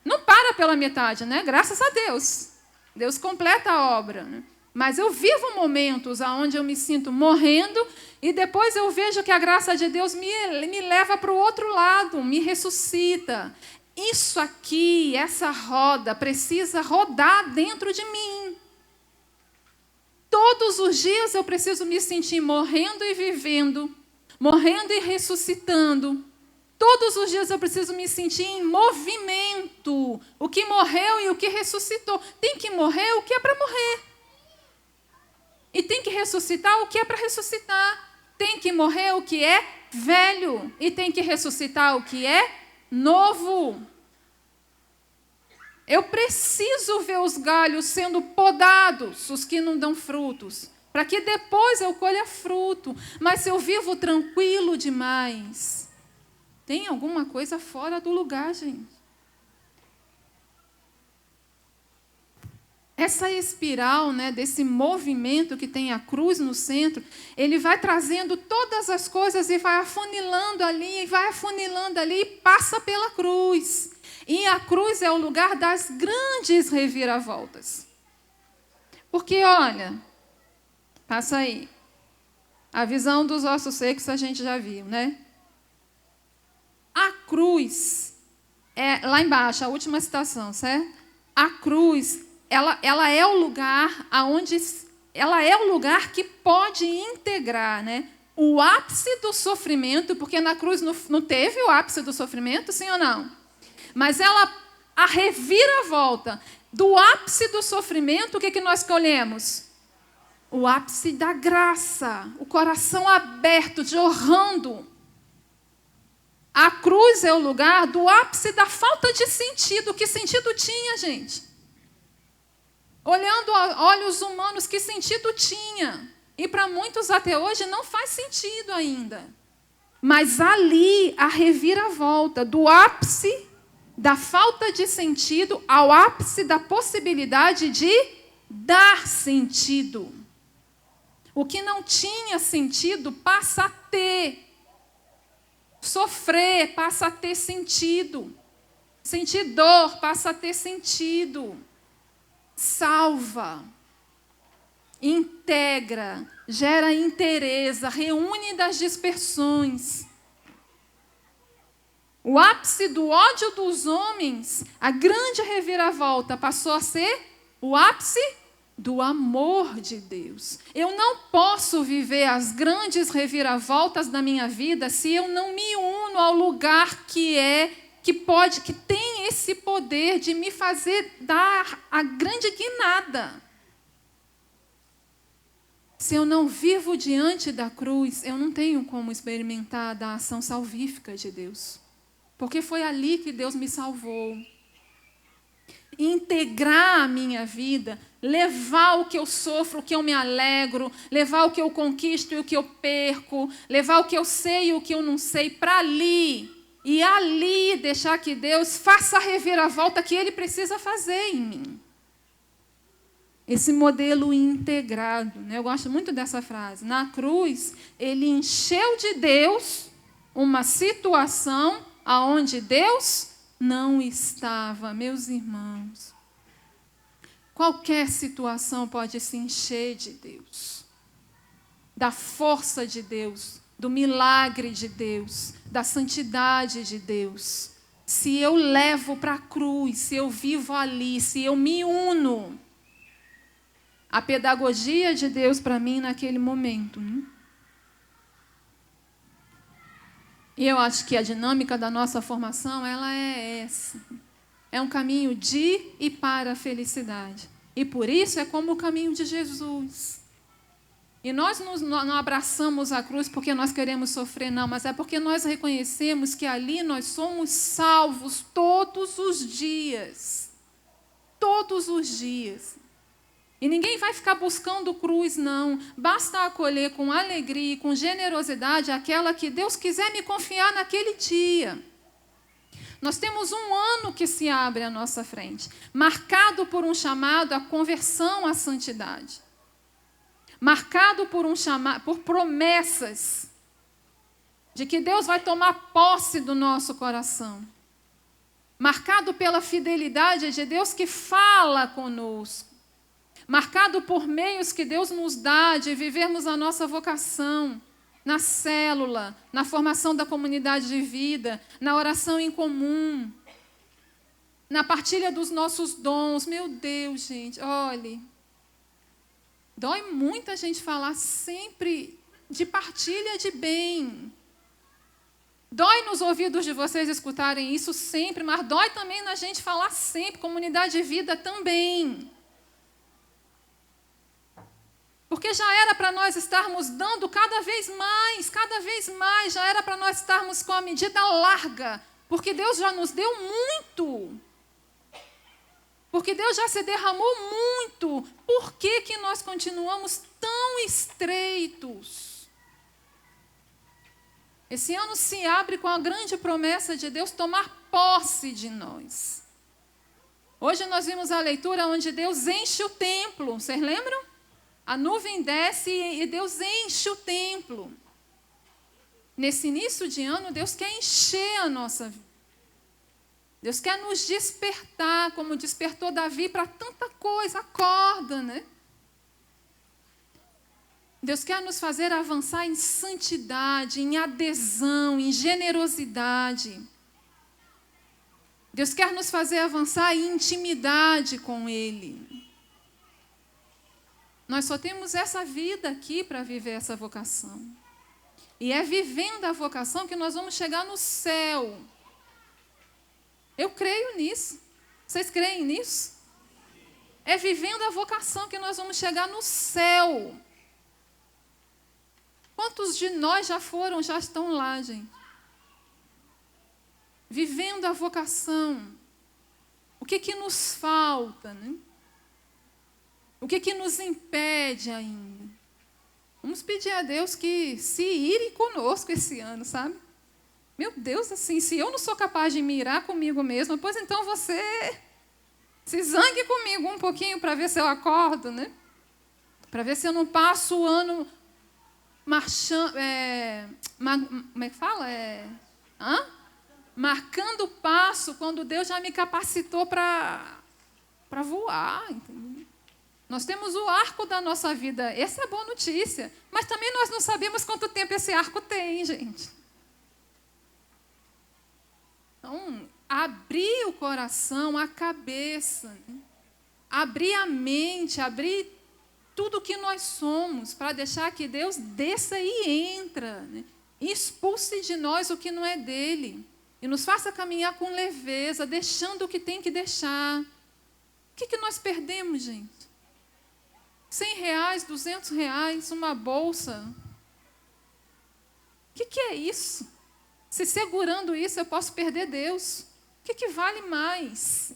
Não para pela metade, né? Graças a Deus. Deus completa a obra, né? Mas eu vivo momentos onde eu me sinto morrendo e depois eu vejo que a graça de Deus me leva para o outro lado, me ressuscita. Isso aqui, essa roda, precisa rodar dentro de mim. Todos os dias eu preciso me sentir morrendo e vivendo, morrendo e ressuscitando. Todos os dias eu preciso me sentir em movimento. O que morreu e o que ressuscitou. Tem que morrer o que é para morrer. E tem que ressuscitar o que é para ressuscitar. Tem que morrer o que é velho. E tem que ressuscitar o que é novo. Eu preciso ver os galhos sendo podados, os que não dão frutos, para que depois eu colha fruto. Mas se eu vivo tranquilo demais, tem alguma coisa fora do lugar, gente. Essa espiral, né, desse movimento que tem a cruz no centro, ele vai trazendo todas as coisas e vai afunilando ali, e passa pela cruz. E a cruz é o lugar das grandes reviravoltas. Porque, olha, passa aí. A visão dos ossos secos a gente já viu, né? A cruz, lá embaixo, a última citação, certo? A cruz... Ela é o lugar aonde ela é o lugar que pode integrar, né, o ápice do sofrimento, porque na cruz não teve o ápice do sofrimento, sim ou não? Mas a reviravolta do ápice do sofrimento, o que nós colhemos? O ápice da graça, o coração aberto, jorrando. A cruz é o lugar do ápice da falta de sentido. Que sentido tinha, gente? Olhando a olhos humanos, que sentido tinha? E para muitos até hoje não faz sentido ainda. Mas ali a reviravolta do ápice da falta de sentido ao ápice da possibilidade de dar sentido. O que não tinha sentido passa a ter. Sofrer passa a ter sentido. Sentir dor passa a ter sentido. Salva, integra, gera inteireza, reúne das dispersões. O ápice do ódio dos homens, a grande reviravolta, passou a ser o ápice do amor de Deus. Eu não posso viver as grandes reviravoltas da minha vida se eu não me uno ao lugar que tem esse poder de me fazer dar a grande guinada. Se eu não vivo diante da cruz, eu não tenho como experimentar da ação salvífica de Deus. Porque foi ali que Deus me salvou. Integrar a minha vida, levar o que eu sofro, o que eu me alegro, levar o que eu conquisto e o que eu perco, levar o que eu sei e o que eu não sei para ali. E ali deixar que Deus faça a reviravolta que Ele precisa fazer em mim. Esse modelo integrado, né? Eu gosto muito dessa frase. Na cruz, Ele encheu de Deus uma situação onde Deus não estava. Meus irmãos, qualquer situação pode se encher de Deus, da força de Deus, do milagre de Deus, da santidade de Deus. se eu levo para a cruz, se eu vivo ali, se eu me uno à pedagogia de Deus para mim naquele momento. Né? E eu acho que a dinâmica da nossa formação, ela é essa. É um caminho de e para a felicidade. E por isso é como o caminho de Jesus. E nós não abraçamos a cruz porque nós queremos sofrer, não, mas é porque nós reconhecemos que ali nós somos salvos todos os dias. Todos os dias. E ninguém vai ficar buscando cruz, não. Basta acolher com alegria e com generosidade aquela que Deus quiser me confiar naquele dia. Nós temos um ano que se abre à nossa frente, marcado por um chamado à conversão à santidade. Marcado por promessas de que Deus vai tomar posse do nosso coração. Marcado pela fidelidade de Deus que fala conosco. Marcado por meios que Deus nos dá de vivermos a nossa vocação, na célula, na formação da comunidade de vida, na oração em comum, na partilha dos nossos dons. Meu Deus, gente, olhe. Dói muito a gente falar sempre de partilha de bem. Dói nos ouvidos de vocês escutarem isso sempre, mas dói também na gente falar sempre, comunidade de vida também. Porque já era para nós estarmos dando cada vez mais, já era para nós estarmos com a medida larga, porque Deus já nos deu muito. Porque Deus já se derramou muito. Por que nós continuamos tão estreitos? Esse ano se abre com a grande promessa de Deus tomar posse de nós. Hoje nós vimos a leitura onde Deus enche o templo. Vocês lembram? A nuvem desce e Deus enche o templo. Nesse início de ano, Deus quer encher a nossa vida. Deus quer nos despertar, como despertou Davi para tanta coisa. Acorda, né? Deus quer nos fazer avançar em santidade, em adesão, em generosidade. Deus quer nos fazer avançar em intimidade com Ele. Nós só temos essa vida aqui para viver essa vocação. E é vivendo a vocação que nós vamos chegar no céu. Eu creio nisso. Vocês creem nisso? É vivendo a vocação que nós vamos chegar no céu. Quantos de nós já estão lá, gente? Vivendo a vocação. O que nos falta, né? O que nos impede ainda? Vamos pedir a Deus que se ire conosco esse ano, sabe? Meu Deus, assim, se eu não sou capaz de me irar comigo mesma, pois então você se zangue comigo um pouquinho para ver se eu acordo, né? Para ver se eu não passo o ano marchando, como é que fala? Marcando o passo quando Deus já me capacitou para voar, entendeu? Nós temos o arco da nossa vida, essa é a boa notícia, mas também nós não sabemos quanto tempo esse arco tem, gente. Então, abrir o coração, a cabeça, né? Abrir a mente, abrir tudo o que nós somos, para deixar que Deus desça e entra, né? E expulse de nós o que não é dele, e nos faça caminhar com leveza, deixando o que tem que deixar. O que nós perdemos, gente? R$100, R$200, uma bolsa. O que é isso? Se segurando isso, eu posso perder Deus. O que vale mais?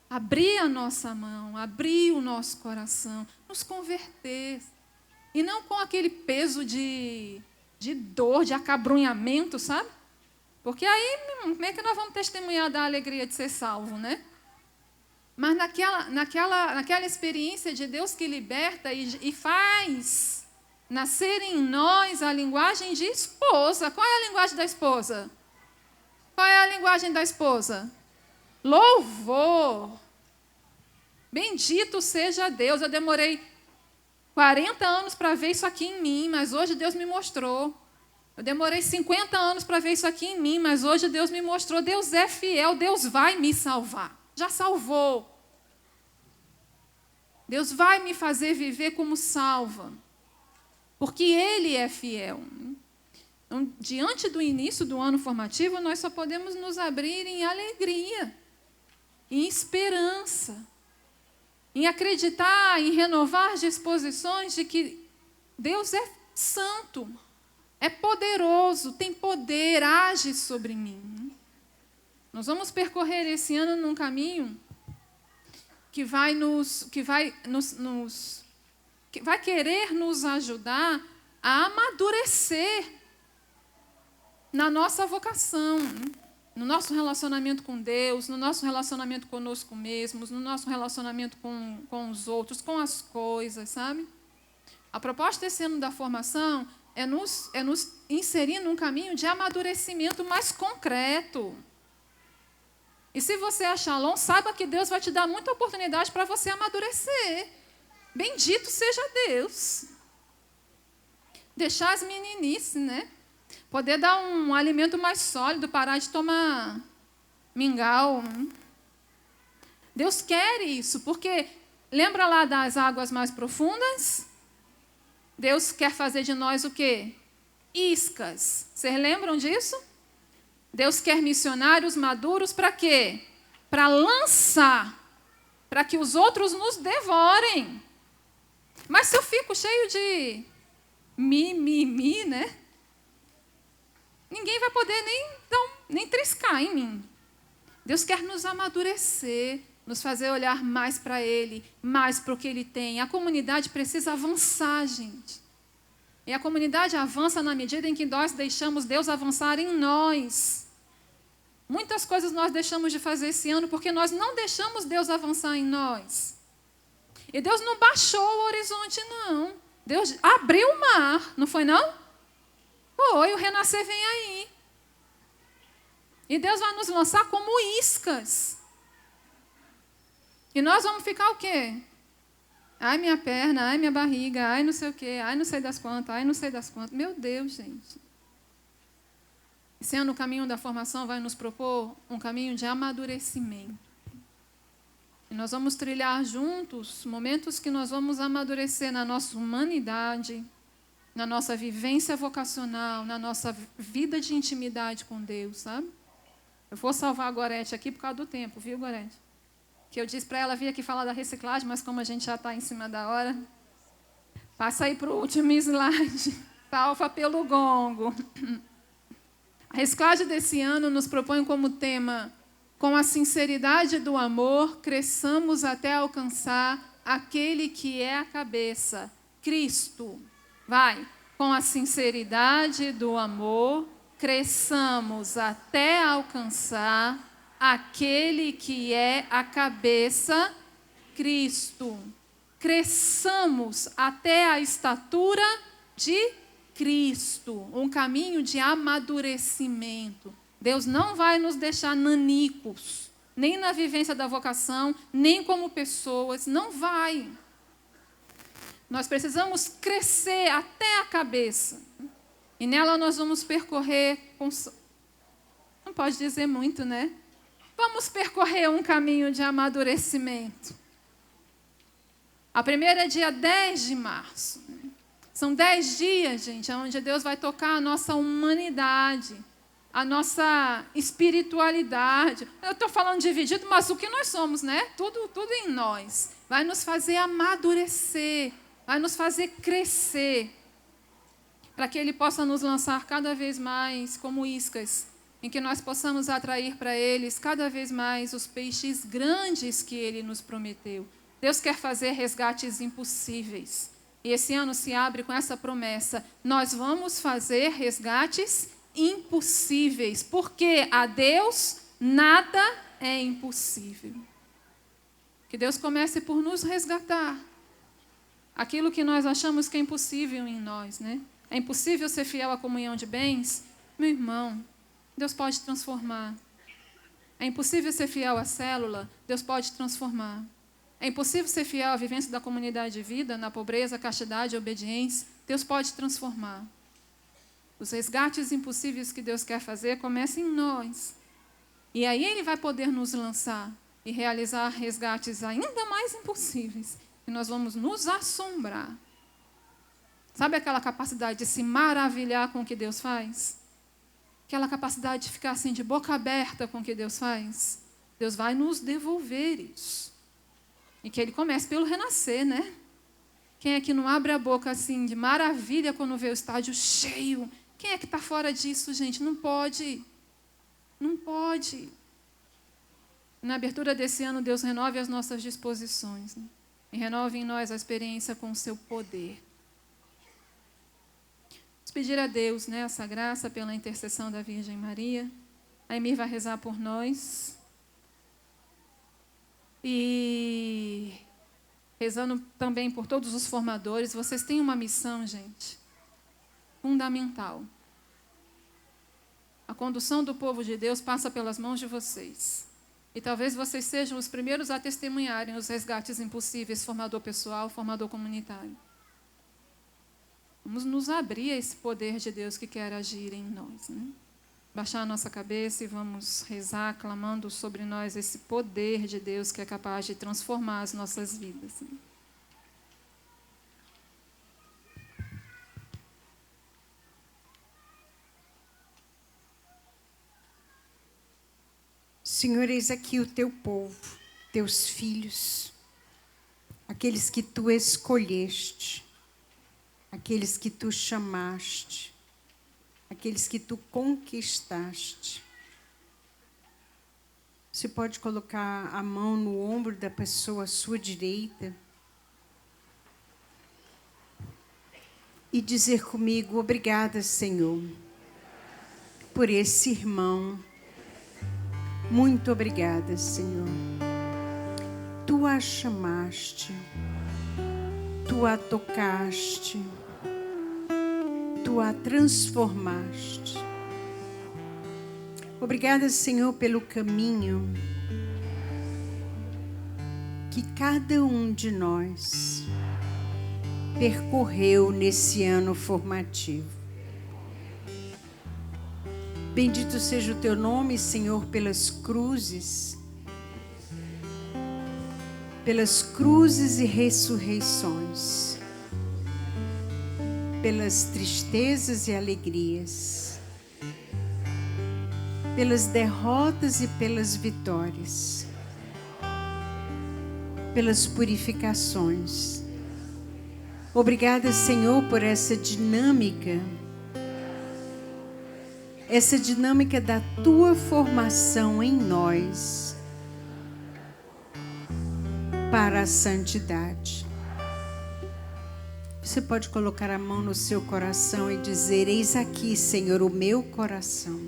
Abrir a nossa mão, abrir o nosso coração, nos converter. E não com aquele peso de dor, de acabrunhamento, sabe? Porque aí, como é que nós vamos testemunhar da alegria de ser salvo, né? Mas naquela experiência de Deus que liberta e faz nascer em nós a linguagem de esposa. Qual é a linguagem da esposa? Qual é a linguagem da esposa? Louvor. Bendito seja Deus. Eu demorei 40 anos para ver isso aqui em mim, mas hoje Deus me mostrou. Eu demorei 50 anos para ver isso aqui em mim, mas hoje Deus me mostrou, Deus é fiel, Deus vai me salvar. Já salvou. Deus vai me fazer viver como salva, porque Ele é fiel. Então, diante do início do ano formativo, nós só podemos nos abrir em alegria, em esperança, em acreditar, em renovar disposições de que Deus é santo, é poderoso, tem poder, age sobre mim. Nós vamos percorrer esse ano num caminho que vai querer nos ajudar a amadurecer na nossa vocação, no nosso relacionamento com Deus, no nosso relacionamento conosco mesmos, no nosso relacionamento com os outros, com as coisas, sabe? A proposta desse ano da formação é nos inserir num caminho de amadurecimento mais concreto. E se você é Shalom, saiba que Deus vai te dar muita oportunidade para você amadurecer. Bendito seja Deus. Deixar as meninices, né? Poder dar um alimento mais sólido, parar de tomar mingau. Deus quer isso, porque lembra lá das águas mais profundas? Deus quer fazer de nós o quê? Iscas. Vocês lembram disso? Deus quer missionários maduros para quê? Para lançar, para que os outros nos devorem. Mas se eu fico cheio de mimimi, né? Ninguém vai poder nem triscar em mim. Deus quer nos amadurecer, nos fazer olhar mais para Ele, mais para o que Ele tem. A comunidade precisa avançar, gente. E a comunidade avança na medida em que nós deixamos Deus avançar em nós. Muitas coisas nós deixamos de fazer esse ano porque nós não deixamos Deus avançar em nós. E Deus não baixou o horizonte, não. Deus abriu o mar, não foi não? Foi, o renascer vem aí. E Deus vai nos lançar como iscas. E nós vamos ficar o quê? Ai, minha perna, ai, minha barriga, ai, não sei o quê, ai, não sei das quantas, ai, não sei das quantas. Meu Deus, gente. Esse ano o caminho da formação vai nos propor um caminho de amadurecimento. E nós vamos trilhar juntos momentos que nós vamos amadurecer na nossa humanidade, na nossa vivência vocacional, na nossa vida de intimidade com Deus, sabe? Eu vou salvar a Gorete aqui por causa do tempo, viu, Gorete? Que eu disse para ela vir aqui falar da reciclagem, mas como a gente já está em cima da hora, passa aí para o último slide. Salva pelo gongo. A reciclagem desse ano nos propõe como tema: com a sinceridade do amor, cresçamos até alcançar aquele que é a cabeça, Cristo. Vai, com a sinceridade do amor, cresçamos até alcançar aquele que é a cabeça, Cristo. Cresçamos até a estatura de Cristo, um caminho de amadurecimento. Deus não vai nos deixar nanicos, nem na vivência da vocação, nem como pessoas, não vai. Nós precisamos crescer até a cabeça. E nela nós vamos percorrer, não pode dizer muito, né? Vamos percorrer um caminho de amadurecimento. A primeira é dia 10 de março. São 10 dias, gente, onde Deus vai tocar a nossa humanidade, a nossa espiritualidade. Eu estou falando dividido, mas o que nós somos, né? Tudo em nós. Vai nos fazer amadurecer, vai nos fazer crescer, para que Ele possa nos lançar cada vez mais como iscas, em que nós possamos atrair para eles cada vez mais os peixes grandes que Ele nos prometeu. Deus quer fazer resgates impossíveis. E esse ano se abre com essa promessa: nós vamos fazer resgates impossíveis, porque a Deus nada é impossível. Que Deus comece por nos resgatar aquilo que nós achamos que é impossível em nós, né? É impossível ser fiel à comunhão de bens? Meu irmão, Deus pode transformar. É impossível ser fiel à célula? Deus pode transformar. É impossível ser fiel à vivência da comunidade de vida, na pobreza, castidade e obediência? Deus pode transformar. Os resgates impossíveis que Deus quer fazer começam em nós. E aí Ele vai poder nos lançar e realizar resgates ainda mais impossíveis. E nós vamos nos assombrar. Sabe aquela capacidade de se maravilhar com o que Deus faz? Aquela capacidade de ficar assim de boca aberta com o que Deus faz? Deus vai nos devolver isso. E que Ele comece pelo renascer, né? Quem é que não abre a boca assim de maravilha quando vê o estádio cheio? Quem é que está fora disso, gente? Não pode. Não pode. Na abertura desse ano, Deus renove as nossas disposições, né? E renove em nós a experiência com o seu poder. Vamos pedir a Deus, né, essa graça pela intercessão da Virgem Maria. A Emir vai rezar por nós. E rezando também por todos os formadores. Vocês têm uma missão, gente, fundamental. A condução do povo de Deus passa pelas mãos de vocês. E talvez vocês sejam os primeiros a testemunharem os resgates impossíveis, formador pessoal, formador comunitário. Vamos nos abrir a esse poder de Deus que quer agir em nós, né? Baixar a nossa cabeça e vamos rezar, clamando sobre nós esse poder de Deus que é capaz de transformar as nossas vidas, né? Senhor, eis aqui o teu povo, teus filhos, aqueles que tu escolheste, aqueles que tu chamaste, aqueles que tu conquistaste. Você pode colocar a mão no ombro da pessoa à sua direita e dizer comigo: obrigada, Senhor, por esse irmão. Muito obrigada, Senhor. Tu a chamaste, tu a tocaste, tu a transformaste. Obrigada, Senhor, pelo caminho que cada um de nós percorreu nesse ano formativo. Bendito seja o teu nome, Senhor, pelas cruzes e ressurreições, pelas tristezas e alegrias, pelas derrotas e pelas vitórias, pelas purificações. Obrigada, Senhor, por essa dinâmica da tua formação em nós para a santidade. Você pode colocar a mão no seu coração e dizer: eis aqui, Senhor, o meu coração.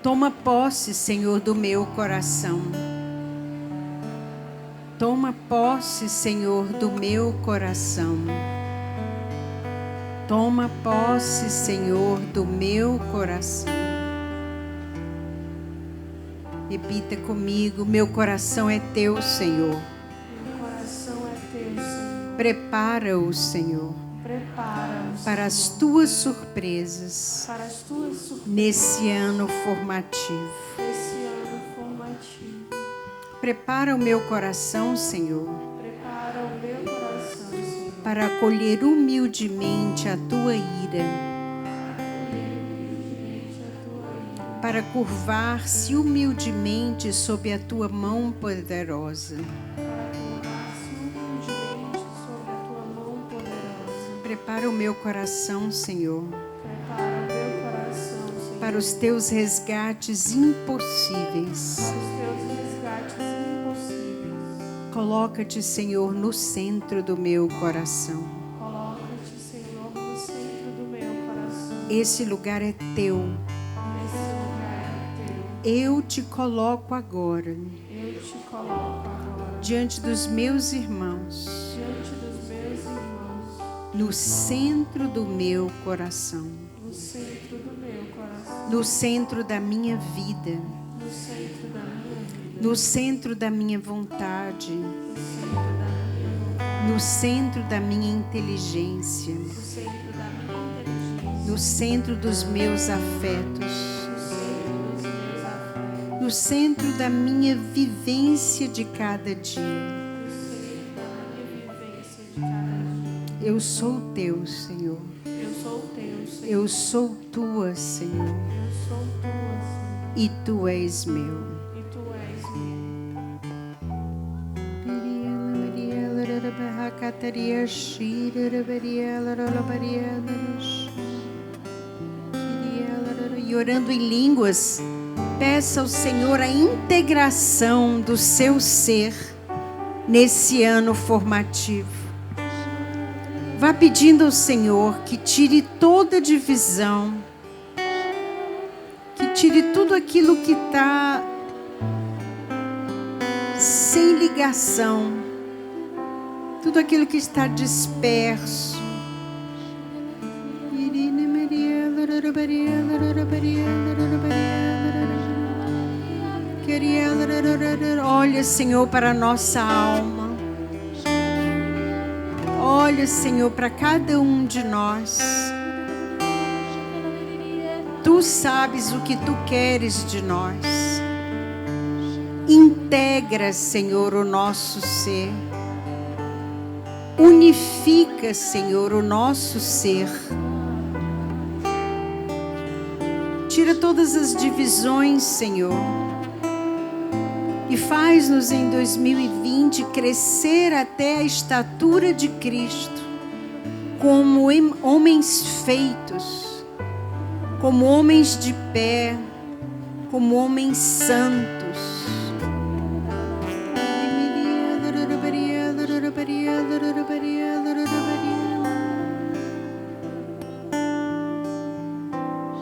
Toma posse, Senhor, do meu coração. Toma posse, Senhor, do meu coração. Toma posse, Senhor, do meu coração. Repita comigo: meu coração é teu, Senhor. Meu coração é teu, Senhor. Prepara-o, Senhor, para as tuas surpresas nesse ano formativo. Prepara o meu coração, Senhor, para acolher humildemente a tua ira, para curvar-se humildemente sob a tua mão poderosa. Prepara o meu coração, Senhor, para os teus resgates impossíveis. Coloca-te, Senhor, no centro do meu coração. Esse lugar é teu. Eu te coloco agora eu te coloco agora diante dos meus irmãos, diante dos meus irmãos, no centro do meu coração, no centro do meu coração, no centro da minha vida, no centro da minha vida, no centro da minha vontade, no centro da minha vontade, no centro da minha inteligência, no centro da minha inteligência, no centro dos meus afetos, no centro dos meus afetos, no centro da minha vivência de cada dia. no centro da minha vivência de cada dia. Eu sou teu, Senhor. Eu sou teu, Senhor. Eu sou tua, Senhor. Eu sou tua, Senhor. E tu és meu. E tu és meu. E orando em línguas, peça ao Senhor a integração do seu ser nesse ano formativo. Vá pedindo ao Senhor que tire toda divisão, que tire tudo aquilo que está sem ligação, tudo aquilo que está disperso. Olha, Senhor, para a nossa alma. Olha, Senhor, para cada um de nós. Tu sabes o que tu queres de nós. Integra, Senhor, o nosso ser. Unifica, Senhor, o nosso ser. Tira todas as divisões, Senhor. E faz-nos em 2020 crescer até a estatura de Cristo, como homens feitos, como homens de pé, como homens santos.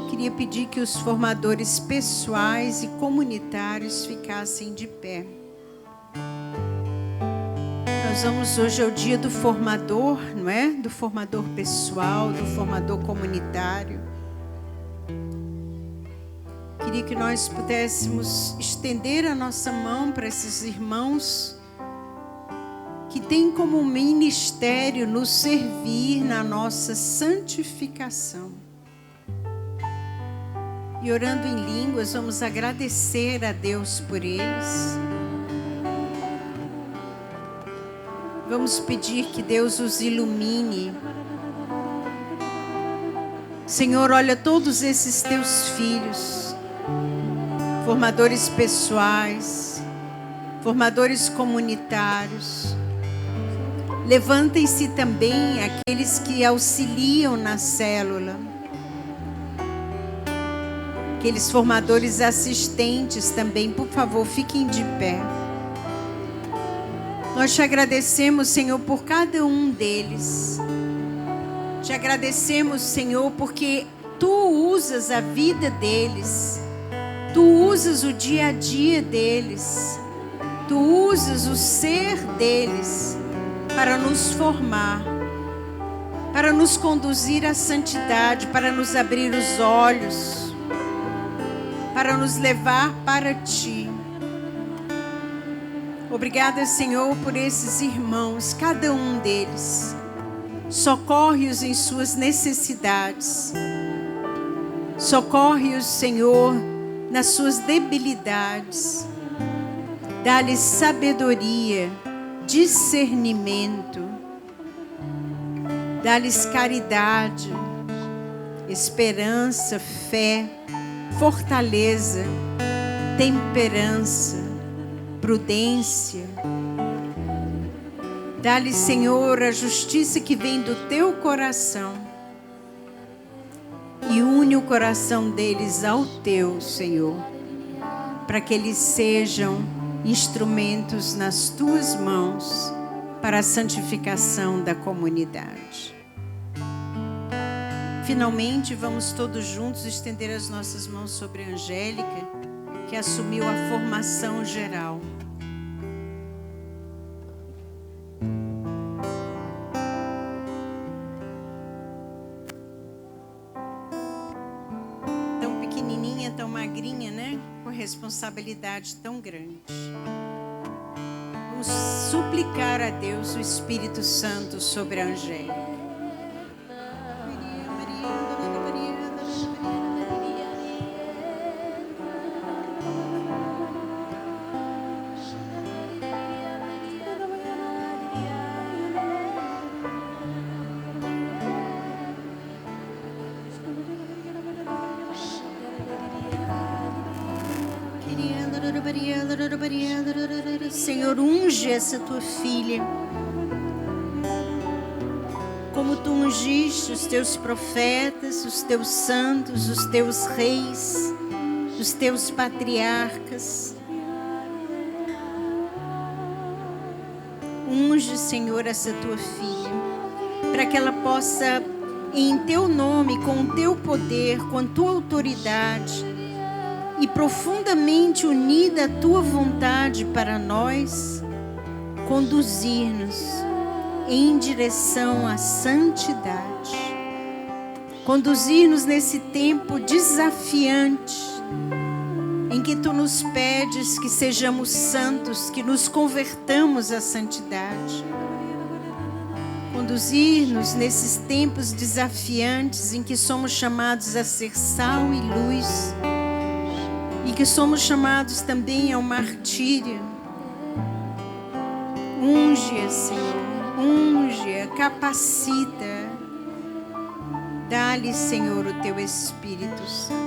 Queria pedir que os formadores pessoais e comunitários ficassem de pé. Nós vamos, hoje é o dia do formador, não é? Do formador pessoal, do formador comunitário. Queria que nós pudéssemos estender a nossa mão para esses irmãos que têm como ministério nos servir na nossa santificação. E orando em línguas, vamos agradecer a Deus por eles. Vamos pedir que Deus os ilumine. Senhor, olha todos esses teus filhos, formadores pessoais, formadores comunitários. Levantem-se também aqueles que auxiliam na célula. Aqueles formadores assistentes também, por favor, fiquem de pé. Nós te agradecemos, Senhor, por cada um deles. Te agradecemos, Senhor, porque Tu usas a vida deles. Tu usas o dia a dia deles. Tu usas o ser deles para nos formar, para nos conduzir à santidade, para nos abrir os olhos, para nos levar para Ti. Obrigada, Senhor, por esses irmãos, cada um deles. Socorre-os em suas necessidades. Socorre-os, Senhor, nas suas debilidades. Dá-lhes sabedoria, discernimento. Dá-lhes caridade, esperança, fé, fortaleza, temperança, prudência. Dá-lhe, Senhor, a justiça que vem do teu coração e une o coração deles ao teu, Senhor, para que eles sejam instrumentos nas tuas mãos para a santificação da comunidade. Finalmente, vamos todos juntos estender as nossas mãos sobre a Angélica, que assumiu a formação geral. Tão pequenininha, tão magrinha, né? Com responsabilidade tão grande. Vamos suplicar a Deus o Espírito Santo sobre a Angélica. Senhor, unge essa tua filha, como tu ungiste os teus profetas, os teus santos, os teus reis, os teus patriarcas. Unge, Senhor, essa tua filha, para que ela possa, em teu nome, com o teu poder, com a tua autoridade, e profundamente unida à tua vontade para nós, conduzir-nos em direção à santidade. Conduzir-nos nesse tempo desafiante, em que tu nos pedes que sejamos santos, que nos convertamos à santidade. Conduzir-nos nesses tempos desafiantes, em que somos chamados a ser sal e luz, e que somos chamados também ao martírio. Unge-a, Senhor, unge-a, capacita. Dá-lhe, Senhor, o teu Espírito Santo.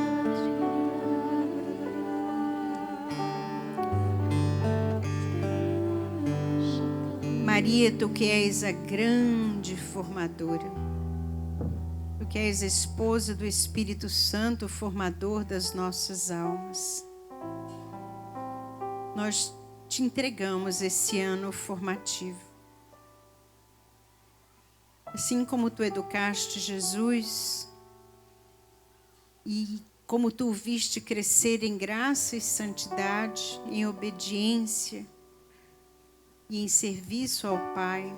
Maria, tu que és a grande formadora, tu que és a esposa do Espírito Santo, formador das nossas almas. Nós te entregamos esse ano formativo. Assim como tu educaste Jesus e como tu o viste crescer em graça e santidade, em obediência e em serviço ao Pai,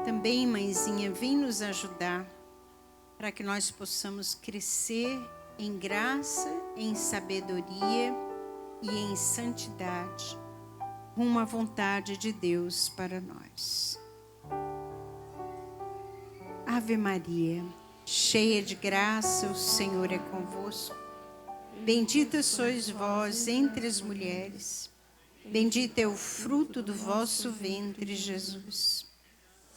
também, mãezinha, vem nos ajudar para que nós possamos crescer em graça, em sabedoria e em santidade, rumo à vontade de Deus para nós. Ave Maria, cheia de graça, o Senhor é convosco. Bendita sois vós entre as mulheres. Bendito é o fruto do vosso ventre, Jesus.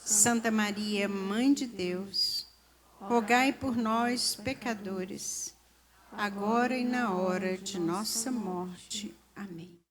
Santa Maria, Mãe de Deus, rogai por nós, pecadores, agora e na hora de nossa morte. Amém.